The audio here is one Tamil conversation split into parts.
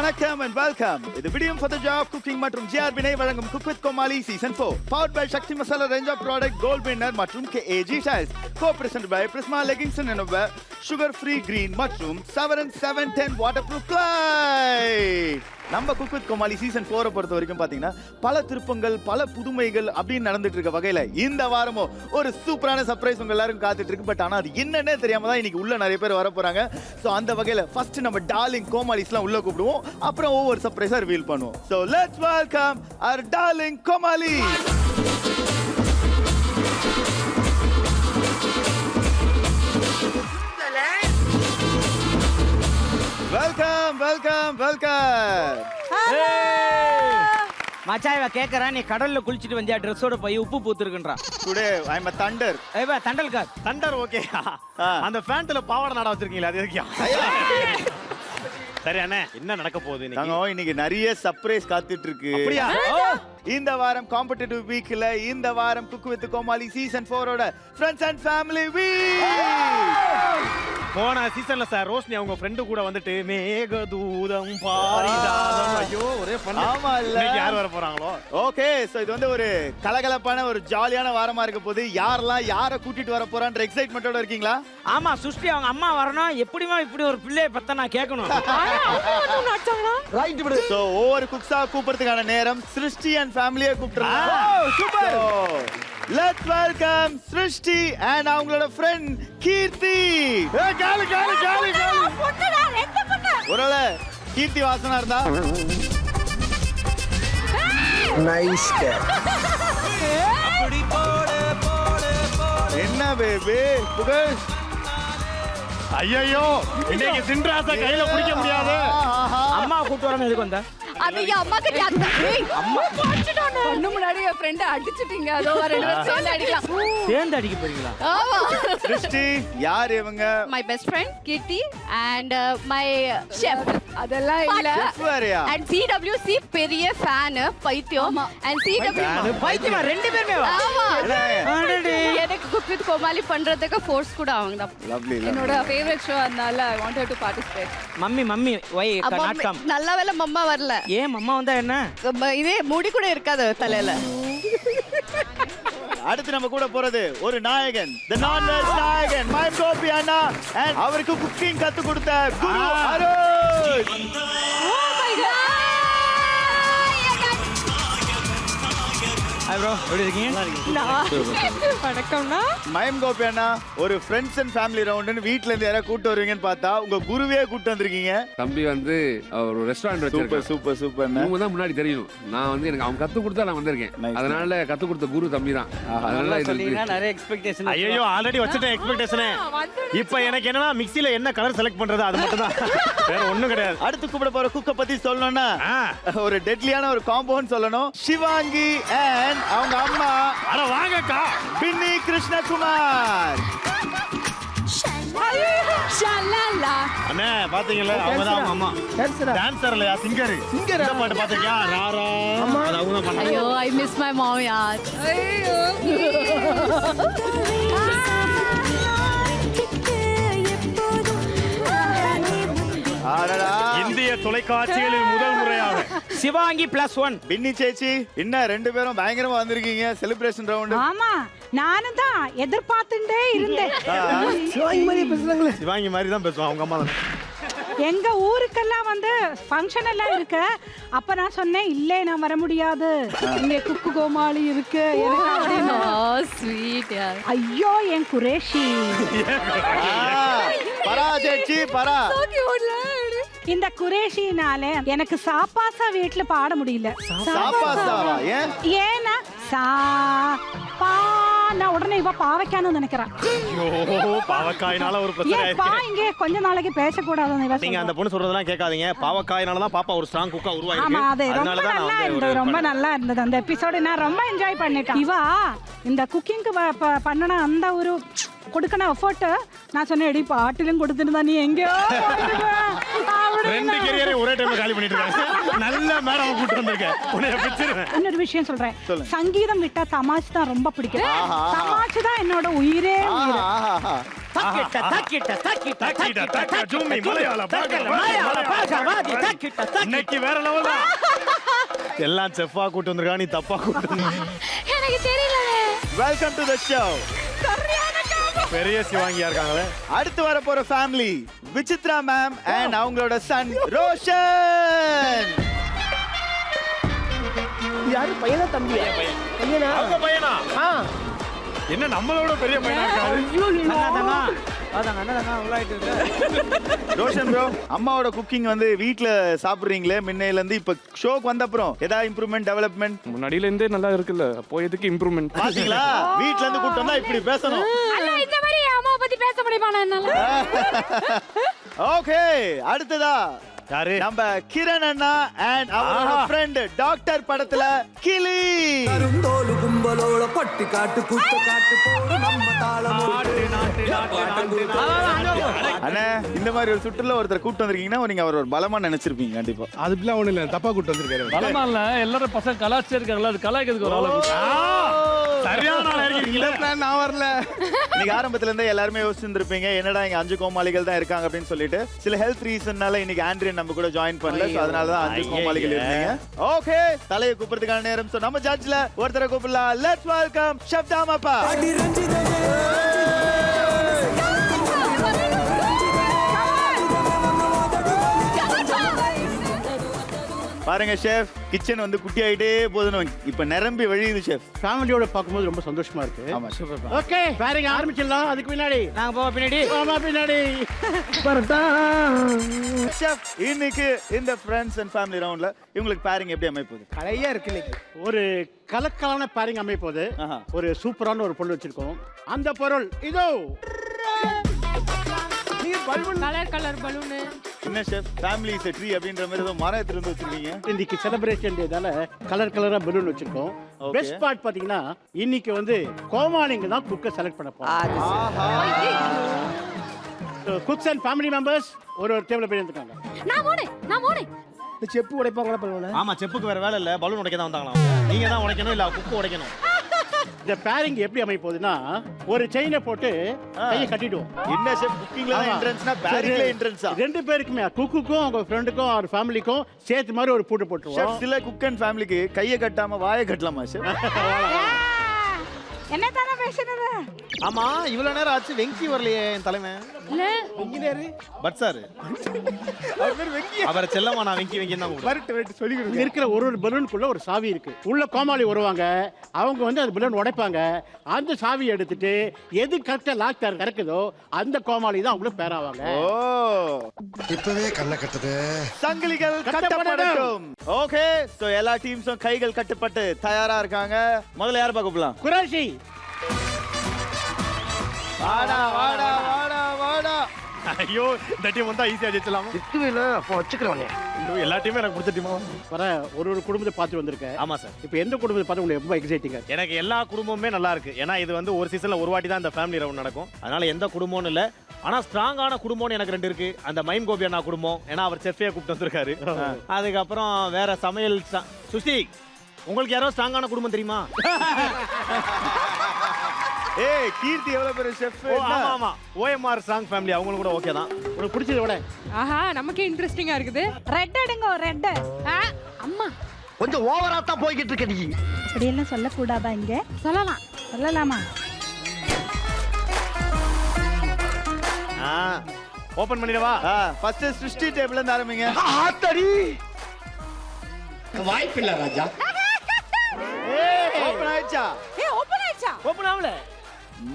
வணக்கம் and welcome. இது Vidiem for the job cooking மற்றும் GRB வினை வழங்கும் Cook with Komali season 4. Powered by Shakti Masala range of product Gold Winner மற்றும் KAG Tiles. Co-presented by Prisma Leggings and Innovair, Sugar Free Green மற்றும் Severin 710 Waterproof Light. நம்ம குக் வித் கோமாளி சீசன் 4 பொறுத்த வரைக்கும் பாத்தீங்கன்னா பல திருப்பங்கள் பல புதுமைகள் அப்படின்னு நடந்துட்டு இருக்க வகையில இந்த வாரமும் ஒரு சூப்பரான சர்ப்ரைஸ் உங்க எல்லாரும் காத்துட்டு இருக்கு. பட் ஆனா அது என்னன்னே தெரியாம தான் இன்னைக்கு உள்ள நிறைய பேர் வர போறாங்க. சோ அந்த வகையில ஃபர்ஸ்ட் நம்ம டார்லிங் கோமாளிஸ்லாம் உள்ள கூப்பிடுவோம், அப்புறம் ஒவ்வொரு சர்ப்ரைஸா ரிவீல் பண்ணுவோம். So let's welcome our darling கோமாளி. Welcome welcome welcome. மச்சான் இவ கேக்குறா, நீ கடல்ல குளிச்சிட்டு வந்தியா ட்ரெஸ்ஸோட போய் உப்பு பூத்துருக்குன்றா. Today I am a thunder. ஏய் தண்டல்கார் தண்டர் ஓகே. அந்த பேண்ட்ல பாவாடை நாடா வச்சிருக்கீங்களா, அது எதுக்கியா? சரி அண்ணே, என்ன நடக்க போகுது இன்னைக்கு நிறைய சர்ப்ரைஸ் காத்துட்டு இருக்கு. அப்படியா? இந்த வாரம் காம்படிட்டிவ் வீக்ல இந்த வாரம் குக் வித் கோமாளி சீசன் 4 ஓட ஃப்ரெண்ட்ஸ் அண்ட் ஃபேமிலி வீக். போன சீசன்ல சார் ரோஷினி அவங்க ஃப்ரெண்டு கூட வந்துட்டு மேகதூதம் பாரிஜாதம் ஐயோ ஒரே பண்ண. ஆமா இல்ல, இன்னைக்கு யார் வர போறாங்களோ? ஓகே, சோ இது வந்து ஒரு கலகலப்பான ஒரு ஜாலியான வாரமா இருக்க போது. யாரெல்லாம் யாரை கூட்டிட்டு வர போறான்ற எக்ஸைட்மெண்டோட இருக்கீங்களா? ஆமா, சுஷ்டி அவங்க அம்மா வரணும். எப்படிமா இப்படி ஒரு பிள்ளைய பத்த நான் கேட்கணும். ரைட் விடு. சோ ஒவ்வொரு குக்ஸா கூப்பிடுறதுக்கான நேரம் சிருஷ்டி அண்ட் ஃபேமிலியை கூப்பிடுறாங்க. சூப்பர். லெட்ஸ் வெல்கம் சிருஷ்டி அண்ட் அவங்களோட ஃப்ரெண்ட் கீர்த்தி. காலி காலி காலி காலி. ஒருவேளை கீர்த்தி வாசனா இருந்தா நைஸ் என்ன பேபி புகழ்? ஐயோ இன்னைக்கு சின்ராச கையில பிடிக்க முடியாது. அம்மா கூட்டு வரணும். எதுக்கு வந்த? அது அம்மா கிட்ட அம்மா பாச்சிட்டானே. கண்ணு முன்னாடி என் ஃப்ரெண்ட் அடிச்சிட்டீங்க. அதோ ரெண்டு பேரும் சேர்ந்து அடிக்கலாம். சேர்ந்து அடிக்க போறீங்களா? ஆமா. சிருஷ்டி யார் இவங்க? My best friend Kirti and my chef. அதெல்லாம் இல்ல. வேறயா? And CWC பெரிய ஃபேன் பைத்தியம். And CW பைத்தியமா ரெண்டு பேருமே வா. ஆமா. ஆல்ரெடி எனக்கு குக் வித் கோமாளி பண்றதுக்கு ஃபோர்ஸ் கூட அவங்க தான். லவ்லி. என்னோட ஃபேவரட் ஷோ அதனால I wanted to participate. Mummy why not come. நல்ல வேளை மம்மா வரல. ஏன் மம்மா வந்தா என்ன? இதே முடி கூட இருக்காது தலையில. அடுத்து நம்ம கூட போறது ஒரு நாயகன், the non-veg நாயகன் மைம் கோபி அண்ணா and அவருக்கு குக்கிங் கத்து கொடுத்த குரு Arun. Oh my god. Hi bro, எப்படி இருக்கீங்க? வணக்கம்ண்ணா. மைம் கோபி அண்ணா ஒரு ஃப்ரெண்ட்ஸ் அண்ட் ஃபேமிலி ரவுண்ட்னு வீட்ல இருந்து யாராவது கூட்டு வருவீங்கன்னு பார்த்தா உங்க குருவே கூட்டு வந்திருக்கீங்க. தம்பி வந்து ஒரு ரெஸ்டாரண்ட் சூப்பர் வச்சிருக்காரு. Super super. இவங்க தான் முன்னாடி தெரியணும். நான் வந்து எனக்கு அவங்க கத்து கொடுத்தா நான் வந்திருக்கேன். Nice. அதனால கத்து கொடுத்த குரு தம்பி தான். அதனால இது சொல்லினா நிறைய எக்ஸ்பெக்டேஷன். ஐயோ ஆல்ரெடி வச்சிட்டேன் எக்ஸ்பெக்டேஷனே. இப்போ எனக்கு என்னன்னா மிக்ஸில என்ன கலர் செலக்ட் பண்றது அது மட்டும் தான், வேற ஒண்ணும் கிடையாது. அடுத்து கூப்பிட போற குக்க பத்தி சொல்லணும்னா ஒரு டெட்லியான ஒரு காம்பவுண்ட் சொல்லணும். சிவாங்கி அண்ட் அவங்க அம்மா அட வாங்கக்கா பின்னி கிருஷ்ணகுமார். அண்ணே பாத்தீங்களா, அவங்க தான் அவங்க அம்மா. டான்சர் இல்லையா, சிங்கர். இந்த பாட்டு பாத்தீங்களா? ராரா அது அவங்க தான் பண்ணாங்க. ஐயோ I miss my mom yaar. ஐயோ. ஆடடா. இந்திய தொலைக்காட்சிகளில் முதல் முறையாக சிவாங்கி +1 பின்னி சேச்சி இன்னும் ரெண்டு பேரும் பயங்கரமா வந்திருக்கீங்க செலிப்ரேஷன் ரவுண்ட். ஆமா, நானும் தான் எதிர்பார்த்துட்டே இருந்தேன். சிவாங்கி மாதிரி தான் பேசுவான் அவங்க அம்மா தான். எங்க ஊருக்கெல்லாம் வந்து ஃபங்க்ஷன் எல்லாம் இருக்கு. அப்ப நான் சொன்னேன், இல்ல நான் வர முடியாது, இங்க குக்கு கோமாளி இருக்கு எனக்கு அப்படின்னு. Oh sweet yaar. ஐயோ என் குரேஷி, பரா சேச்சி பரா. So cute la. இந்த குரேஷினால எனக்கு சாப்பாசா வீட்டுல பாட முடியல. சாப்பாசாவா? ஏன்? ஏன்னா சா பா நான் உடனே இவ பாவைக்கான்னு நினைக்கிறேன். ஐயோ பாவக்காயினால ஒரு பிரச்சனை ஏன் பா ஆயிடுச்சு. இங்க கொஞ்ச நாளைக்கு பேசக்கூடாதுன்னு இவ நீங்க அந்த பொண்ணு சொல்றதெல்லாம் கேட்காதீங்க. பாவக்காயினால தான் பாப்பா ஒரு ஸ்ட்ராங் குக்கா ஆமா, உருவாயிருக்கு. அது ரொம்ப அதனால தான் நல்லா நான் இருந்தது, வந்து ரொம்ப நல்லா இருந்தது அந்த எபிசோடு. நான் ரொம்ப என்ஜாய் பண்ணிட்டேன். இவா இந்த குக்கிங்க்கு பண்ணன அந்த ஒரு கொடுக்கன எஃபோர்ட் நான் சொன்னேன், எடி பாட்டிலும் கொடுத்துட்டு நீ எங்கேயோ ரெண்டு கரியரை ஒரே டைம்ல காலி பண்ணிட்டு இருக்காங்க. நல்ல மேடம் கூட்டி வந்திருக்கேன், உன்னைய பிச்சிருவேன். இன்னொரு விஷயம் சொல்றேன், சங்கீதம் விட்டா தமாஷ் தான் ரொம்ப பிடிக்கும். தமாஷ் தான் என்னோட உயிரே உயிர். தக்கிட்ட தக்கிட்ட தக்கிட்ட தக்கிட்ட, தக்க, ஜூமி, மலையாள, பாக்க, பாகவாதி தக்கிட்ட தக்கிட்ட இன்னைக்கு வேற லெவல் தான். எல்லாம் செஃப்பா கூட்டு வந்திருக்கா, நீ தப்பா கூட்டு வந்திருக்க. எனக்கு தெரியல. Welcome to the show. பெரிய சிவாங்கியா இருக்காங்களே. அடுத்து வர போற ஃபேமிலி விசித்ரா மேம் அண்ட் அவங்களோட சன் ரோஷன். யாரு பையனா தம்பியா? பையனா? அவங்க பையனா? என்ன நம்மளோட பெரிய பையனா இருக்காரு? ரோஷன் ப்ரோ, அம்மாவோட குக்கிங் வந்து வீட்ல சாப்பிடுறீங்களே முன்னையில இருந்து இப்ப ஷோக்கு வந்த அப்புறம் ஏதாவது இம்ப்ரூவ்மெண்ட் டெவலப்மெண்ட்? முன்னாடியில இருந்தே நல்லா இருக்குல்ல, அப்போ எதுக்கு இம்ப்ரூவ்மெண்ட்? பாத்தீங்களா, வீட்ல இருந்து கூட்டு வந்தா இப்படி பேசணும். அண்ணா இந்த மாதிரி அம்மாவை பத்தி பேச முடியுமா என்னால? ஓகே, அடுத்ததா யாரு? நம்ம கிரண் அண்ணா அண்ட் அவரோட ஃப்ரெண்ட் டாக்டர் படத்துல கிளி. கருந்தோலு கும்பலோட பட்டு காட்டு குத்து காட்டு போடு நம்ம தாளம். அண்ணா, இந்த மாதிரி ஒரு சுற்றுல ஒருத்தர் கூட்டு வந்திருக்கீங்கன்னா நீங்க அவர் ஒரு பலமா நினைச்சிருப்பீங்க கண்டிப்பா. அதுக்குலாம் ஒண்ணு இல்ல, தப்பா கூட்டு வந்திருக்காரு. பலமா இல்ல, எல்லாரும் பசங்க கலாச்சாரம் இருக்காங்களா, அது கலாய்க்கிறதுக்கு ஒரு ஆளு. சரியான ஆளா இருக்கீங்க. நான் வரல. இன்னைக்கு ஆரம்பத்துல இருந்தே எல்லாருமே யோசிச்சிருந்திருப்பீங்க என்னடா இங்க 5 கோமாளிகள் தான் இருக்காங்க அப்படின்னு சொல்லிட்டு. சில ஹெல்த் ரீசன்னால இன்னைக்கு ஆண்ட்ரியன் நம்ம கூட ஜாயின் பண்ணல, சோ அதனால தான் 5 கோமாளிகள் இருந்தீங்க. ஓகே, தலையை கூப்பிடுறதுக்கான நேரம். சோ நம்ம ஜட்ஜ்ல ஒருத்தரை கூப்பிடலாம். லெட்ஸ் வெல்கம் ஷப்தாமப்பா. அடி ரஞ்சிதே பாருங்க ஷெஃப், கிச்சன் வந்து குட்டி ஆயிட்டே போதுன்னு இப்ப நிரம்பி வழியுது ஷெஃப். ஃபேமிலியோட பார்க்கும்போது ரொம்ப சந்தோஷமா இருக்கு. ஆமா சூப்பர். ஓகே, பேரிங் ஆரம்பிச்சிடலாம். அதுக்கு முன்னாடி நாங்க போக பின்னாடி ஆமா பின்னாடி ஷெஃப், இன்னைக்கு இந்த ஃப்ரெண்ட்ஸ் அண்ட் ஃபேமிலி ரவுண்ட்ல இவங்களுக்கு பேரிங் எப்படி அமைப்புது? கலையா இருக்கு இன்னைக்கு. ஒரு கலக்கலான பேரிங் அமைப்போது. ஆஹா. ஒரு சூப்பரான ஒரு பொருள் வச்சிருக்கோம். அந்த பொருள் இதோ. Colour colour balloon. என்ன chef, family is a tree அப்படின்ற மாதிரி ஏதோ மரம் எடுத்துட்டு வச்சிருக்கீங்க. இன்னைக்கு செலிப்ரேஷன் டேதால கலர் கலரா பலூன் வச்சிருக்கோம். Okay. பெஸ்ட் பார்ட் பாத்தீங்கன்னா இன்னைக்கு வந்து கோமாளிங்க தான் குக்க செலக்ட் பண்ண போறோம். குக்ஸ் அண்ட் ஃபேமிலி மெம்பர்ஸ் ஒரு டேபிள்ல போய் இருக்காங்க. நான் போனேன். செப்பு உடைப்பாங்களா பலூன்? ஆமா, செப்புக்கு வேற வேலை இல்ல, பலூன் உடைக்க தான் வந்தாங்களா? நீங்க தான் உடைக்கணும் இல்ல குக்கு உடைக்கணும். இந்த பேரிங் எப்படி அமைப்போகுதுன்னா, ஒரு செயினை போட்டு கையை கட்டிடுவோம். என்ன ஷெஃப், குக்கிங்ல என்ட்ரன்ஸ்னா பேரிங்ல என்ட்ரன்ஸா? ரெண்டு பேருக்குமே, குக்குக்கும் அவங்க ஃப்ரெண்டுக்கும் அவர் ஃபேமிலிக்கும் சேர்த்து மாதிரி ஒரு பூட்டு போட்டுருவோம். ஷெஃப், சில குக் அண்ட் ஃபேமிலிக்கு கையை கட்டாம வாயை கட்டலாமா ஷெஃப்? என்ன தானே பேசுனது? ஆமா, இவ்வளவு நேரம் ஆச்சு, வெங்கி வரலையே என் தலைமை. இல்ல வெங்கினாரு பட் சார், அவர் பேர் வெங்கி. அவரை செல்லமா நான் வெங்கி வெங்கி தான் கூப்பிடுவேன். இங்க இருக்கிற ஒரு பலூனுக்குள்ள ஒரு சாவி இருக்கு. உள்ள கோமாளி வருவாங்க, அவங்க வந்து அந்த பலூன் உடைப்பாங்க. அந்த சாவியை எடுத்துட்டு எது கரெக்டா லாக் திறக்குதோ அந்த கோமாளி தான் அவங்களுக்கு பேராவாங்க. ஓ, இப்பவே கண்ணை கட்டுது. சங்கிலிகள் கட்டப்படட்டும். ஓகே, சோ எல்லா டீம்ஸும் கைகள் கட்டப்பட்டு தயாரா இருக்காங்க. முதல்ல யார் கூப்பிடலாம்? குராஷி, வாடா வாடா வாடா வாடா. ஐயோ, இந்த டீம் வந்தா ஈஸியா ஜெயிச்சலாம். திட்டுவேல அப்போ வச்சுக்கிறவனே. எல்லா டீமும் எனக்கு பிடிச்ச டீமா. வர ஒரு குடும்பத்தை பார்த்து வந்திருக்கேன். ஆமா சார். இப்போ எந்த குடும்பத்தை பார்த்து உங்களுக்கு ரொம்ப எக்ஸைட்டிங்கா? எனக்கு எல்லா குடும்பமுமே நல்லா இருக்கு. ஏன்னா இது வந்து ஒரு சீசன்ல ஒரு வாட்டி தான் இந்த ஃபேமிலி ரவுண்ட் நடக்கும். அதனால எந்த குடும்பமும் இல்ல. ஆனா ஸ்ட்ராங்கான குடும்பம்னு எனக்கு 2 இருக்கு. அந்த மைம் கோபி அண்ணா குடும்பம், ஏன்னா அவர் செஃப்பே கூப்பிட்டு வந்திருக்காரு. அதுக்கப்புறம் வேற சமையல் சுஷ்டி, உங்களுக்கு யாரோ ஸ்ட்ராங்கான குடும்பம் தெரியுமா? ஏய், கீர்த்தி எவ்வளவு பெரிய ஷெஃப். ஆமா ஆமா, OMR ஸ்ட்ராங் ஃபேமிலி, அவங்களும் கூட ஓகே தான். உனக்கு பிடிச்சத விட ஆஹா, நமக்கே இன்ட்ரெஸ்டிங்கா இருக்குது. ரெட் எடுங்க, ரெட். அம்மா கொஞ்சம் ஓவரா தான் போய்கிட்டு இருக்க நீ. அப்படி எல்லாம் சொல்லக்கூடாதா இங்க? சொல்லலாம். சொல்லலாமா? ஓபன் பண்ணிடவா? ஃபர்ஸ்ட் சிருஷ்டி டேபிள்ல இருந்து ஆரம்பிங்க. ஆத்தடி வாய்ப்பில்லை ராஜா. ஓபன் ஆயிச்சா? ஓபன் ஆயிச்சா? ஓபன் ஆகல.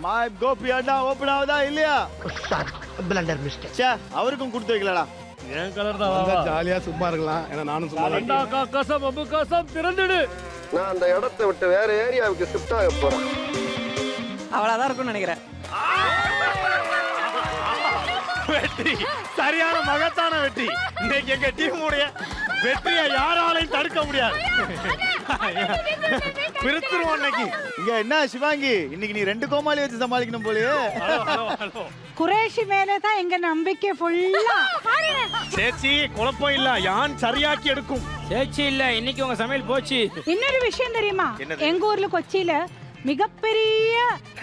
மை கோபி அண்ணா ஓபன் ஆகுதா இல்லையா? Blunder mistake. ச்சே, அவருக்கும் கொடுத்து வைக்கலடா. என் கலர் தான். ஜாலியா சும்மா இருக்கலாம், ஏன்னா நானும் சும்மா இருக்கேன். கசம் அபு கசம் திறந்துடு. நான் அந்த இடத்தை விட்டு வேற ஏரியாவுக்கு ஷிஃப்ட் ஆக போறேன். அவ்வளவுதான் இருக்கும்னு நினைக்கிறேன். வெற்றி, சரியான மகத்தான வெற்றி. இன்னைக்கு எங்க டீமுடைய வெற்றியை யாராலையும் தடுக்க முடியாது. பிரித்துருவோம் இன்னைக்கு. இங்க என்ன சிவாங்கி, இன்னைக்கு நீ 2 கோமாளி வச்சு சமாளிக்கணும் போலயே. குரேஷி மேலே தான் எங்க நம்பிக்கை ஃபுல்லா. சேச்சி, குழப்பம் இல்ல, யான் சரியாக்கி எடுக்கும். சேச்சி இல்ல, இன்னைக்கு உங்க சமையல் போச்சு. இன்னொரு விஷயம் தெரியுமா? எங்க ஊர்ல கொச்சியில மிகப்பெரிய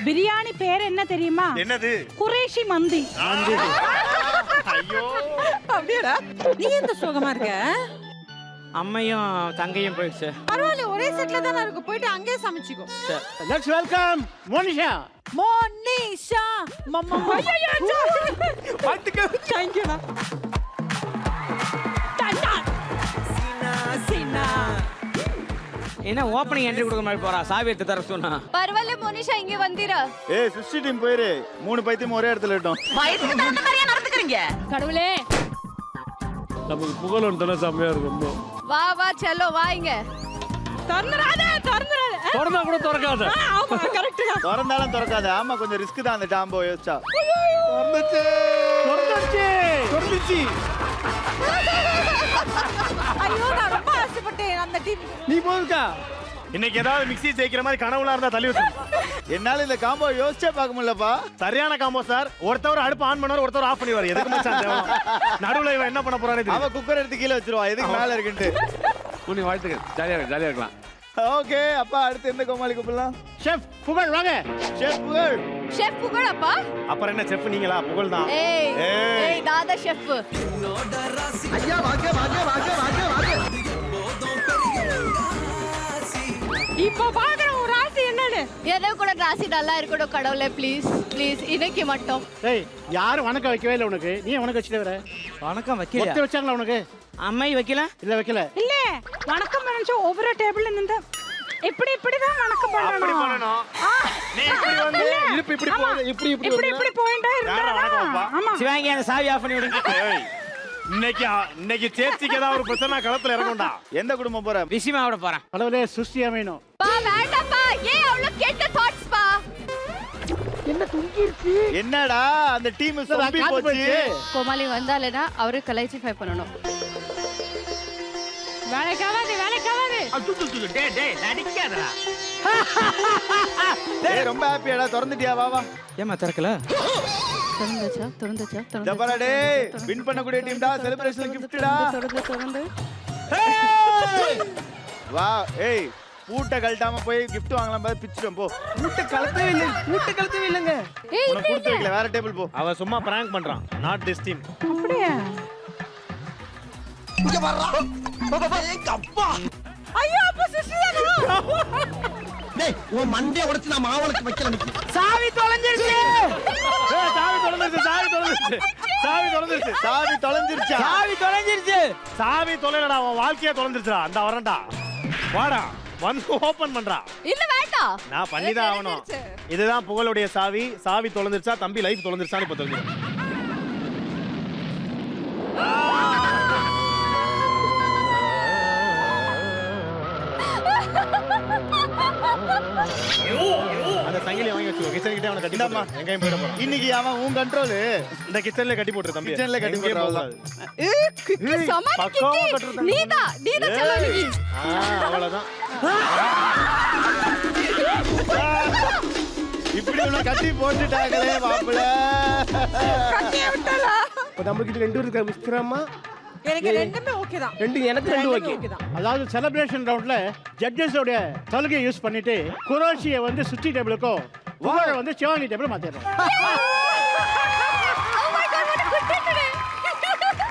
பிரியாணி பேர் என்ன தெரியுமா? என்னது? குரேஷி மந்தி. ஐயோ அப்படியேடா. நீ எந்த சோகமா இருக்க? அம்மையும் தங்கையும் போயிடுச்சு. பரவாயில்ல, ஒரே செட்ல தானே இருக்கு. போயிட்டு அங்கேயே சமைச்சிக்கோ. Let's welcome Monisha. Monisha mamma. பாத்துக்க. தேங்க் யூடா. டாடா. சீனா. என்ன ஓப்பனிங் என்ட்ரி கொடுக்க மாதிரி போறா? சாவி எடுத்து தர சொன்னா. பரவாயில்ல மோனிஷா, இங்க வந்திரா. ஏய் சுஷி டீம் போயிரு. 3 பைத்தியம் ஒரே இடத்துல இட்டோம். வயசுக்கு தகுந்த மாதிரியா நடந்துக்கிறீங்க? கடவுளே, நமக்கு புகழ் ஒன்று தானே செம்மையா இருக்கும். வா வா செல்லோ வா இங்க. திறந்துறாத. திறந்தா கூட திறக்காத. ஆமா கரெக்ட் தான். திறந்தாலும் திறக்காத. ஆமா கொஞ்சம் ரிஸ்க் தான் அந்த டாம்போ யோசிச்சா. திறந்துச்சு. ஐயோ, நான் ரொம்ப ஆசைப்பட்டேன் அந்த டீம். நீ போதுக்கா. இன்னைக்கு ஏதாவது மிக்ஸி தேய்க்கிற மாதிரி கனவுல இருந்தா தள்ளி விட்டு. என்னால இந்த காம்போ யோசிச்சே பார்க்க முடியலப்பா. சரியான காம்போ சார். ஒருத்தவர் அடுப்பு ஆன் பண்ணுவார், ஒருத்தவர் ஆஃப் பண்ணிவார். எதுக்கு மச்சான் தேவை? நடுவுல இவன் என்ன பண்ண போறானே தெரியல. அவ குக்கர் எடுத்து கீழே வச்சிருவா. எதுக்கு மேல இருக்குன்ட்டு. உன்னை வாழ்த்துக்கள். ஜாலியா இருக்கலாம். ஓகே அப்பா, அடுத்து எந்த கோமாளி கூப்பிடலாம்? ஷெஃப் புகழ் வாங்க. ஷெஃப் புகழ். ஷெஃப் புகழ் அப்பா. அப்புறம் என்ன செஃப் நீங்களா? புகழ் தான். ஏய் தாதா ஷெஃப். ஐயா வாங்க வாங்க வாங்க வாங்க வாங்க. இப்போ பாக்குற ஒரு ராசி என்னன்னு. ஏதோ கூட ராசி நல்லா இருக்கணும் கடவுளே, ப்ளீஸ் ப்ளீஸ் இன்னைக்கு மட்டும். ஏய், யாரும் வணக்கம் வைக்கவே இல்லை உனக்கு. நீ வணக்கம் வச்சுட்டு வர. வணக்கம் வைக்கல. ஒத்த வச்சாங்களா உனக்கு? அம்மை வைக்கல. இல்ல வைக்கல. இல்ல வணக்கம் நினைச்சா ஒவ்வொரு டேபிள்ல நின்று இப்படிதான் வணக்கம் அப்படி பண்ணணும். பண்ணணும். நீ இப்படி வந்து இடுப்பு இப்படி போகுது. இப்படி போயிட்டே யாரா வணக்கம் வைப்பா? இருந்தா. ஆமா. சிவாங்கி அந்த சாவி ஆஃப் பண்ணி விடுங்க. ஏய், இன்னைக்கு சேர்ச்சிக்கு ஏதாவது ஒரு பிரச்சனை களத்துல இறங்கும்டா. எந்த குடும்பம் போற? விஷயமாவோட போறேன். கடவுளே சுஷ்டி அமையணும். பா வேண்டாம்ப்பா. ஏன் அவ்வளவு கெட்ட தாட்ஸ் பா? என்னடா அந்த டீம் சொம்பி போச்சு. கோமாளி வந்தாலேனா அவரு கலைச்சி ஃபை பண்ணணும். வேலைக்காவாது. டேய் நடிக்காதடா. ஏய் ரொம்ப ஹாப்பியாடா. திறந்துட்டியா? வா வா. ஏமா திறக்கல? திறந்துச்சா. ஜப்பாரா டேய் வின் பண்ணக்கூடிய டீம் டா. செலிப்ரேஷன் கிஃப்ட்டா. திறந்து. வா ஏய் பூட்ட கழட்டாம போய் gift வாங்கலாம் பாரு. பிச்சிடும் போ. பூட்ட கழட்டவே இல்லங்க. ஏய் உனக்கு கொடுத்து வைக்கல. வேற டேபிள் போ. அவ சும்மா பிராங்க் பண்றான். Not this team. அப்படியே. இங்க வர்றா எங்க அப்பா. ஐயோ அப்பா சுஷ்டியா. டேய் உன் மண்டைய உடைச்சு நான் மாவளுக்கு வைக்கல நிக்கு. சாவி தொலைஞ்சிருச்சு. ஏய் சாவி தொலைஞ்சிருச்சு. சாவி தொலைலடா. உன் வாழ்க்கையே தொலைஞ்சிருச்சுடா. அந்த வரண்டா. வாடா. வந்து ஓபன் பண்றா. இல்ல வேண்டாம். நான் பண்ணிதான் ஆகணும். இதுதான் புகழுடைய சாவி. சாவி தொலைஞ்சிருச்சா தம்பி லைஃப் தொலைஞ்சிருச்சான்னு இப்ப தெரிஞ்சு. அந்த சங்கிலியை வாங்கி வச்சுக்கோ. கிச்சன் கிட்ட அவனை கட்டி இந்தாம்மா. எங்கேயும் போயிட போறான். இன்னைக்கு அவன் உன் கண்ட்ரோல். இந்த கிச்சன்ல கட்டி போட்டுரு தம்பி. கிச்சன்ல கட்டி எங்கேயும் போடுறா. போகாது. சமாளி பக்காவா கிட்டி. கட்டுறது. நீதா செல்லோ நீ. அவ்வளவுதான். இப்படி உன்னை கட்டி போட்டுட்டாங்களே மாப்பிள்ள. நம்மகிட்ட 2 இருக்கா மிஸ்டரம்மா? எனக்கு ரெண்டுமே ஓகே தான். எனக்கு 2 ஓகே. அதாவது செலிப்ரேஷன் ரவுண்ட்ல ஜட்ஜஸோட சலுகையை யூஸ் பண்ணிட்டு குரோஷியை வந்து சுற்றி டேபிளுக்கும் புகழை வந்து சிவாங்கி டேபிள் மாத்திடுறோம்.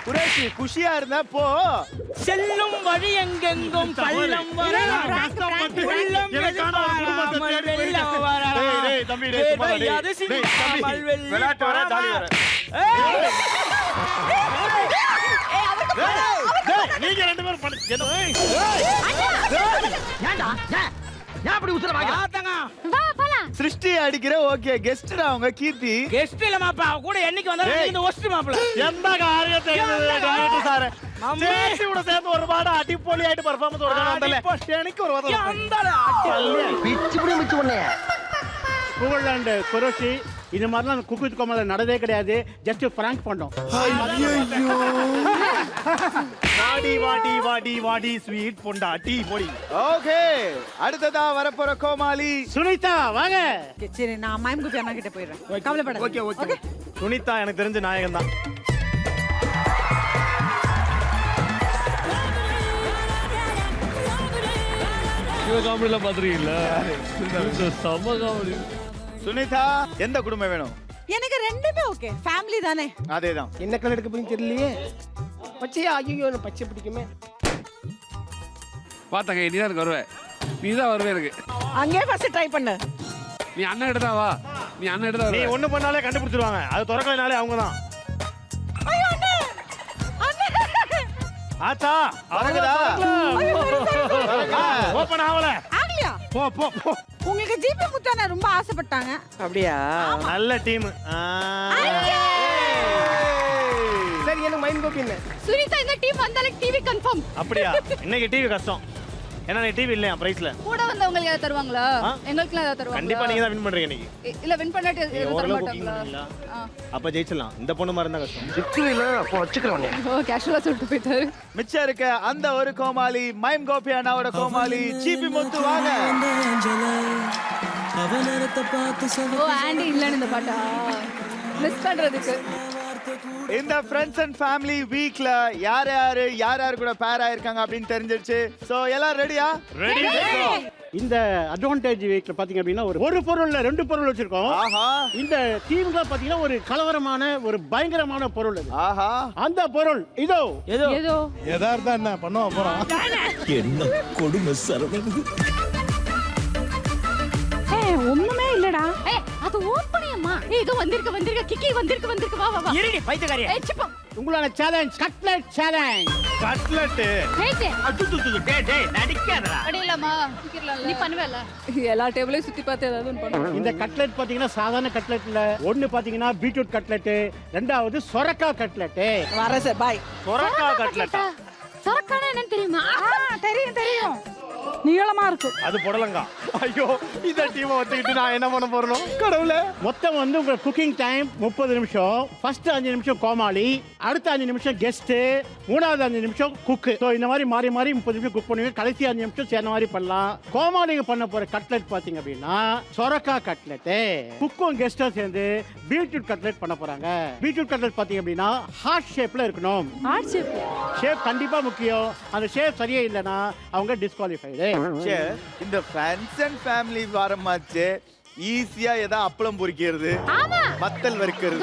குரேஷி குஷியா இருந்தா போ. செல்லும் வழி எங்கெங்கும் பள்ளம் வரலாம். உள்ளம் எனக்கான ஒரு குடும்பத்தை தேடி வெள்ளம் போயிருக்கு. வரலாம். டேய், தம்பி, டேய், சும்மா டேய். அது டேய், தம்பி, சிந்தாமல் வெள்ளம் விளையாட்டு வர, ஜாலி வர. ஏய். டேய், நீங்க 2 பேரும் பண்ணு. என்ன? ஏன்டா ஏன் அப்படி உசுர வாங்க? பாத்தங்க. வா போலாம். சிருஷ்டி அடிக்கிற ஓகே. கெஸ்ட்டா அவங்க கீர்த்தி. கெஸ்ட் இல்ல மாப்பா. அவ கூட என்னைக்கு வந்தாலும் இந்த ஒஸ்ட் மாப்ள. எந்த காரியத்தை டைரக்டர் சார் மம்மி. கூட சேர்ந்து ஒரு பாட அடிப்பொலி ஆயிட்டு பெர்ஃபார்மன்ஸ் ஒரு வந்தல. எனக்கு ஒரு வதல. அந்தல பிச்சு புடி மிச்சு உன்னைய. புகழ் அண்ட் குரோஷி இந்த மாதிரிலாம் குக் வித் கோமாளி நடந்தே கிடையாது. ஜஸ்ட் பிராங்க் பண்ணோம். வாடி ஸ்வீட் பொண்டாட்டி போடி. ஓகே அடுத்ததா வரப்போற கோமாளி சுனிதா வாங்க. சரி நான் மைம் குப்பி அண்ணா கிட்ட போயிடுறேன். கவலைப்படாத. ஓகே. சுனிதா எனக்கு தெரிஞ்ச நாயகன் தான். இவ காமெடிலாம் பாத்துருக்கீங்களா? செம்ம காமெடி. சுனிதா எந்த குடும்பம் வேணும்? எனக்கு ரெண்டுமே ஓகே, ஃபேமிலி தானே. அதேதான். என்ன கலர் எடுக்க போய் தெரியலையே. பச்சையா? ஐயோ எனக்கு பச்சை பிடிக்குமே. பார்த்தாங்க நீ தான் எனக்கு வருவேன், நீ தான் வருவே எனக்கு. அங்கே ஃபர்ஸ்ட் ட்ரை பண்ணு. நீ அண்ணன் எடுத்தா வா, நீ அண்ணன் எடுத்தா நீ வருவே. ஒண்ணு பண்ணாலே கண்டுபிடிச்சிருவாங்க. அது திறக்கலைனாலே அவங்க தான். ஐயோ அண்ணே, அண்ணே. ஆச்சா அவங்கதா ஓபன் ஆகல. ஆகலையா? போ போ போ. உங்களுக்கு ஜிபி முத்தான ரொம்ப ஆசைப்பட்டாங்க. அப்படியா? நல்ல டீம். சரி எனக்கு மைண்ட் கோபி என்ன? சுனிதா இந்த டீம் வந்தாலே டிவி கன்ஃபார்ம். அப்படியா? இன்னைக்கு டிவி கஷ்டம். ஏன்னா டிவி இல்லையா பிரைஸ்ல. கூட வந்தவங்களுக்கு ஏதாவது தருவாங்களா? எங்களுக்குலாம் ஏதாவது தருவாங்களா? கண்டிப்பா நீங்க தான் வின் பண்றீங்க இன்னைக்கு. இல்ல வின் பண்ணாட்டி எதுவும் தர மாட்டாங்களா? அப்ப ஜெயிச்சிடலாம். இந்த பொண்ணு மாதிரி இருந்தா கஷ்டம். சிக்ஸ்ல அப்போ வச்சுக்கிறோம். ஓ கேஷுவலா சொல்லிட்டு போயிட்டாரு. மிச்சம் இருக்க அந்த ஒரு கோமாளி மைம் கோபி அண்ணாவோட கோமாளி ஜிபி முத்து வாங்க. ஓ ஆண்டி இல்லன்னு இந்த பாட்டா மிஸ் பண்றதுக்கு. இந்த ஃப்ரெண்ட்ஸ் அண்ட் ஃபேமிலி வீக்ல யார் யார் கூட பேர் ஆயிருக்காங்க அப்படின்னு தெரிஞ்சிருச்சு. சோ எல்லாரும் ரெடியா? ரெடி. இந்த அட்வான்டேஜ் வீக்ல பாத்தீங்க அப்படின்னா ஒரு பொருள்ல ரெண்டு பொருள் வச்சிருக்கோம். ஆஹா இந்த டீம்ல பாத்தீங்கன்னா ஒரு கலவரமான ஒரு பயங்கரமான பொருள் அது. ஆஹா. அந்த பொருள் இதோ. ஏதோ எதார்த்தா என்ன பண்ணுவா போறோம். என்ன கொடுமை சரவணன். ஒண்ணுமே இல்லடா. ஏய் அது ஓபன் பண்ணியம்மா. ஏதோ வந்திருக்கு கிக்கி வந்திருக்கு வா வா வா. இருடி பைத்தியக்காரியே. ஏய் சிப்பா. உங்களான சேலஞ்ச் கட்லெட் சேலஞ்ச். கட்லெட். டேய் நடிக்காதடா. அடியலாமா நீ பண்ணுவேல. எல்லா டேபிளையும் சுத்தி பார்த்து ஏதாவது ஒன்னு பண்ணு. இந்த கட்லெட் பாத்தீங்கன்னா சாதாரண கட்லெட் இல்ல. ஒன்னு பாத்தீங்கன்னா பீட்ரூட் கட்லெட், ரெண்டாவது சொரக்காய் கட்லெட். வர சார் பாய். சொரக்கா கட்லெட். சொரக்கானா என்னன்னு தெரியுமா? தெரியும். நீளமா இருக்கும். அது புடலங்கா. ஐயோ இந்த டீமை வச்சுக்கிட்டு நான் என்ன பண்ண போறேனோ கடவுளே. மொத்தம் வந்து உங்க குக்கிங் டைம் 30 நிமிஷம். ஃபர்ஸ்ட் 5 நிமிஷம் கோமாளி, அடுத்த 5 நிமிஷம் கெஸ்ட், மூணாவது 5 நிமிஷம் குக். ஸோ இந்த மாதிரி மாறி 30 நிமிஷம் குக் பண்ணுவீங்க. கடைசி 5 நிமிஷம் சேர்ந்த மாதிரி பண்ணலாம். கோமாளிங்க பண்ண போற கட்லெட் பாத்தீங்க அப்படின்னா சொரக்காய் கட்லெட். குக்கும் கெஸ்டும் சேர்ந்து பீட்ரூட் கட்லெட் பண்ண போறாங்க. பீட்ரூட் கட்லெட் பாத்தீங்க அப்படின்னா ஹார்ட் ஷேப்ல இருக்கணும். Heart shape. ஷேப் கண்டிப்பா முக்கியம். அந்த ஷேப் சரியே இல்லைன்னா அவங்க டிஸ்குவாலிஃபைடு. இந்த ஃப்ரெண்ட்ஸ் அண்ட் ஃபேமிலி வாரமாச்சு. ஈஸியா ஏதா அப்பளம் பொரிக்கிறது, வத்தல் வறுக்கிறது.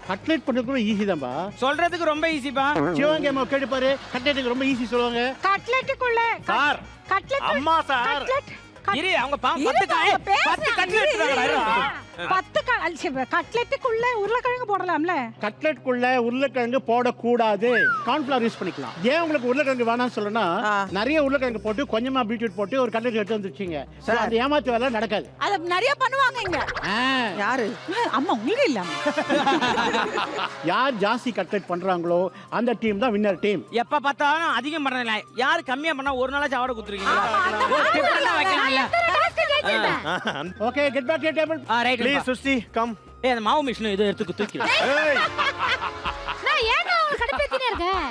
கட்லெட் பண்றது ஈஸி தான்பா. சொல்றதுக்கு ரொம்ப ஈஸிப்பா. சிவங்க அம்மா கேட்டு பாரு, கட்லெட்டுக்கு ரொம்ப ஈஸி சொல்லுவாங்க. கட்லெட்டுக்குள்ள சார் கட்லெட் அம்மா சார் கட்லெட் இரு அவங்க 10 கட்லெட் எடுத்துறாங்க. 10 கட்லெட்டுக்குள்ள உருளைக்கிழங்கு போடலாம்ல. கட்லெட்டுக்குள்ள உருளைக்கிழங்கு போடக்கூடாது. கார்ன்ஃபிளவர் யூஸ் பண்ணிக்கலாம். ஏன் உங்களுக்கு உருளைக்கிழங்கு வேணாம்னு சொல்லணும்னா நிறைய உருளைக்கிழங்கு போட்டு கொஞ்சமா பீட்ரூட் போட்டு ஒரு கட்லெட் எடுத்து வந்துருச்சீங்க. அந்த ஏமாத்து வேலை நடக்காது. அத நிறைய பண்ணுவாங்க இங்க. யாரு? அம்மா உங்களுக்கு இல்லாம. யார் ஜாஸ்தி கட்லெட் பண்றாங்களோ அந்த டீம் தான் வின்னர் டீம். எப்ப பார்த்தாலும் அதிகம் பண்றீங்க. யார் கம்மியா பண்ணா ஒரு நாளா சாவட குத்துறீங்க. Okay get back to table. Right please சுஸ்தி கம். ஏய் அந்த மாவு மிஷின் இது எடுத்து தூக்கிடு. நான் ஏன்னா உங்களுக்கு கடுப்பேத்தினே இருக்கேன்.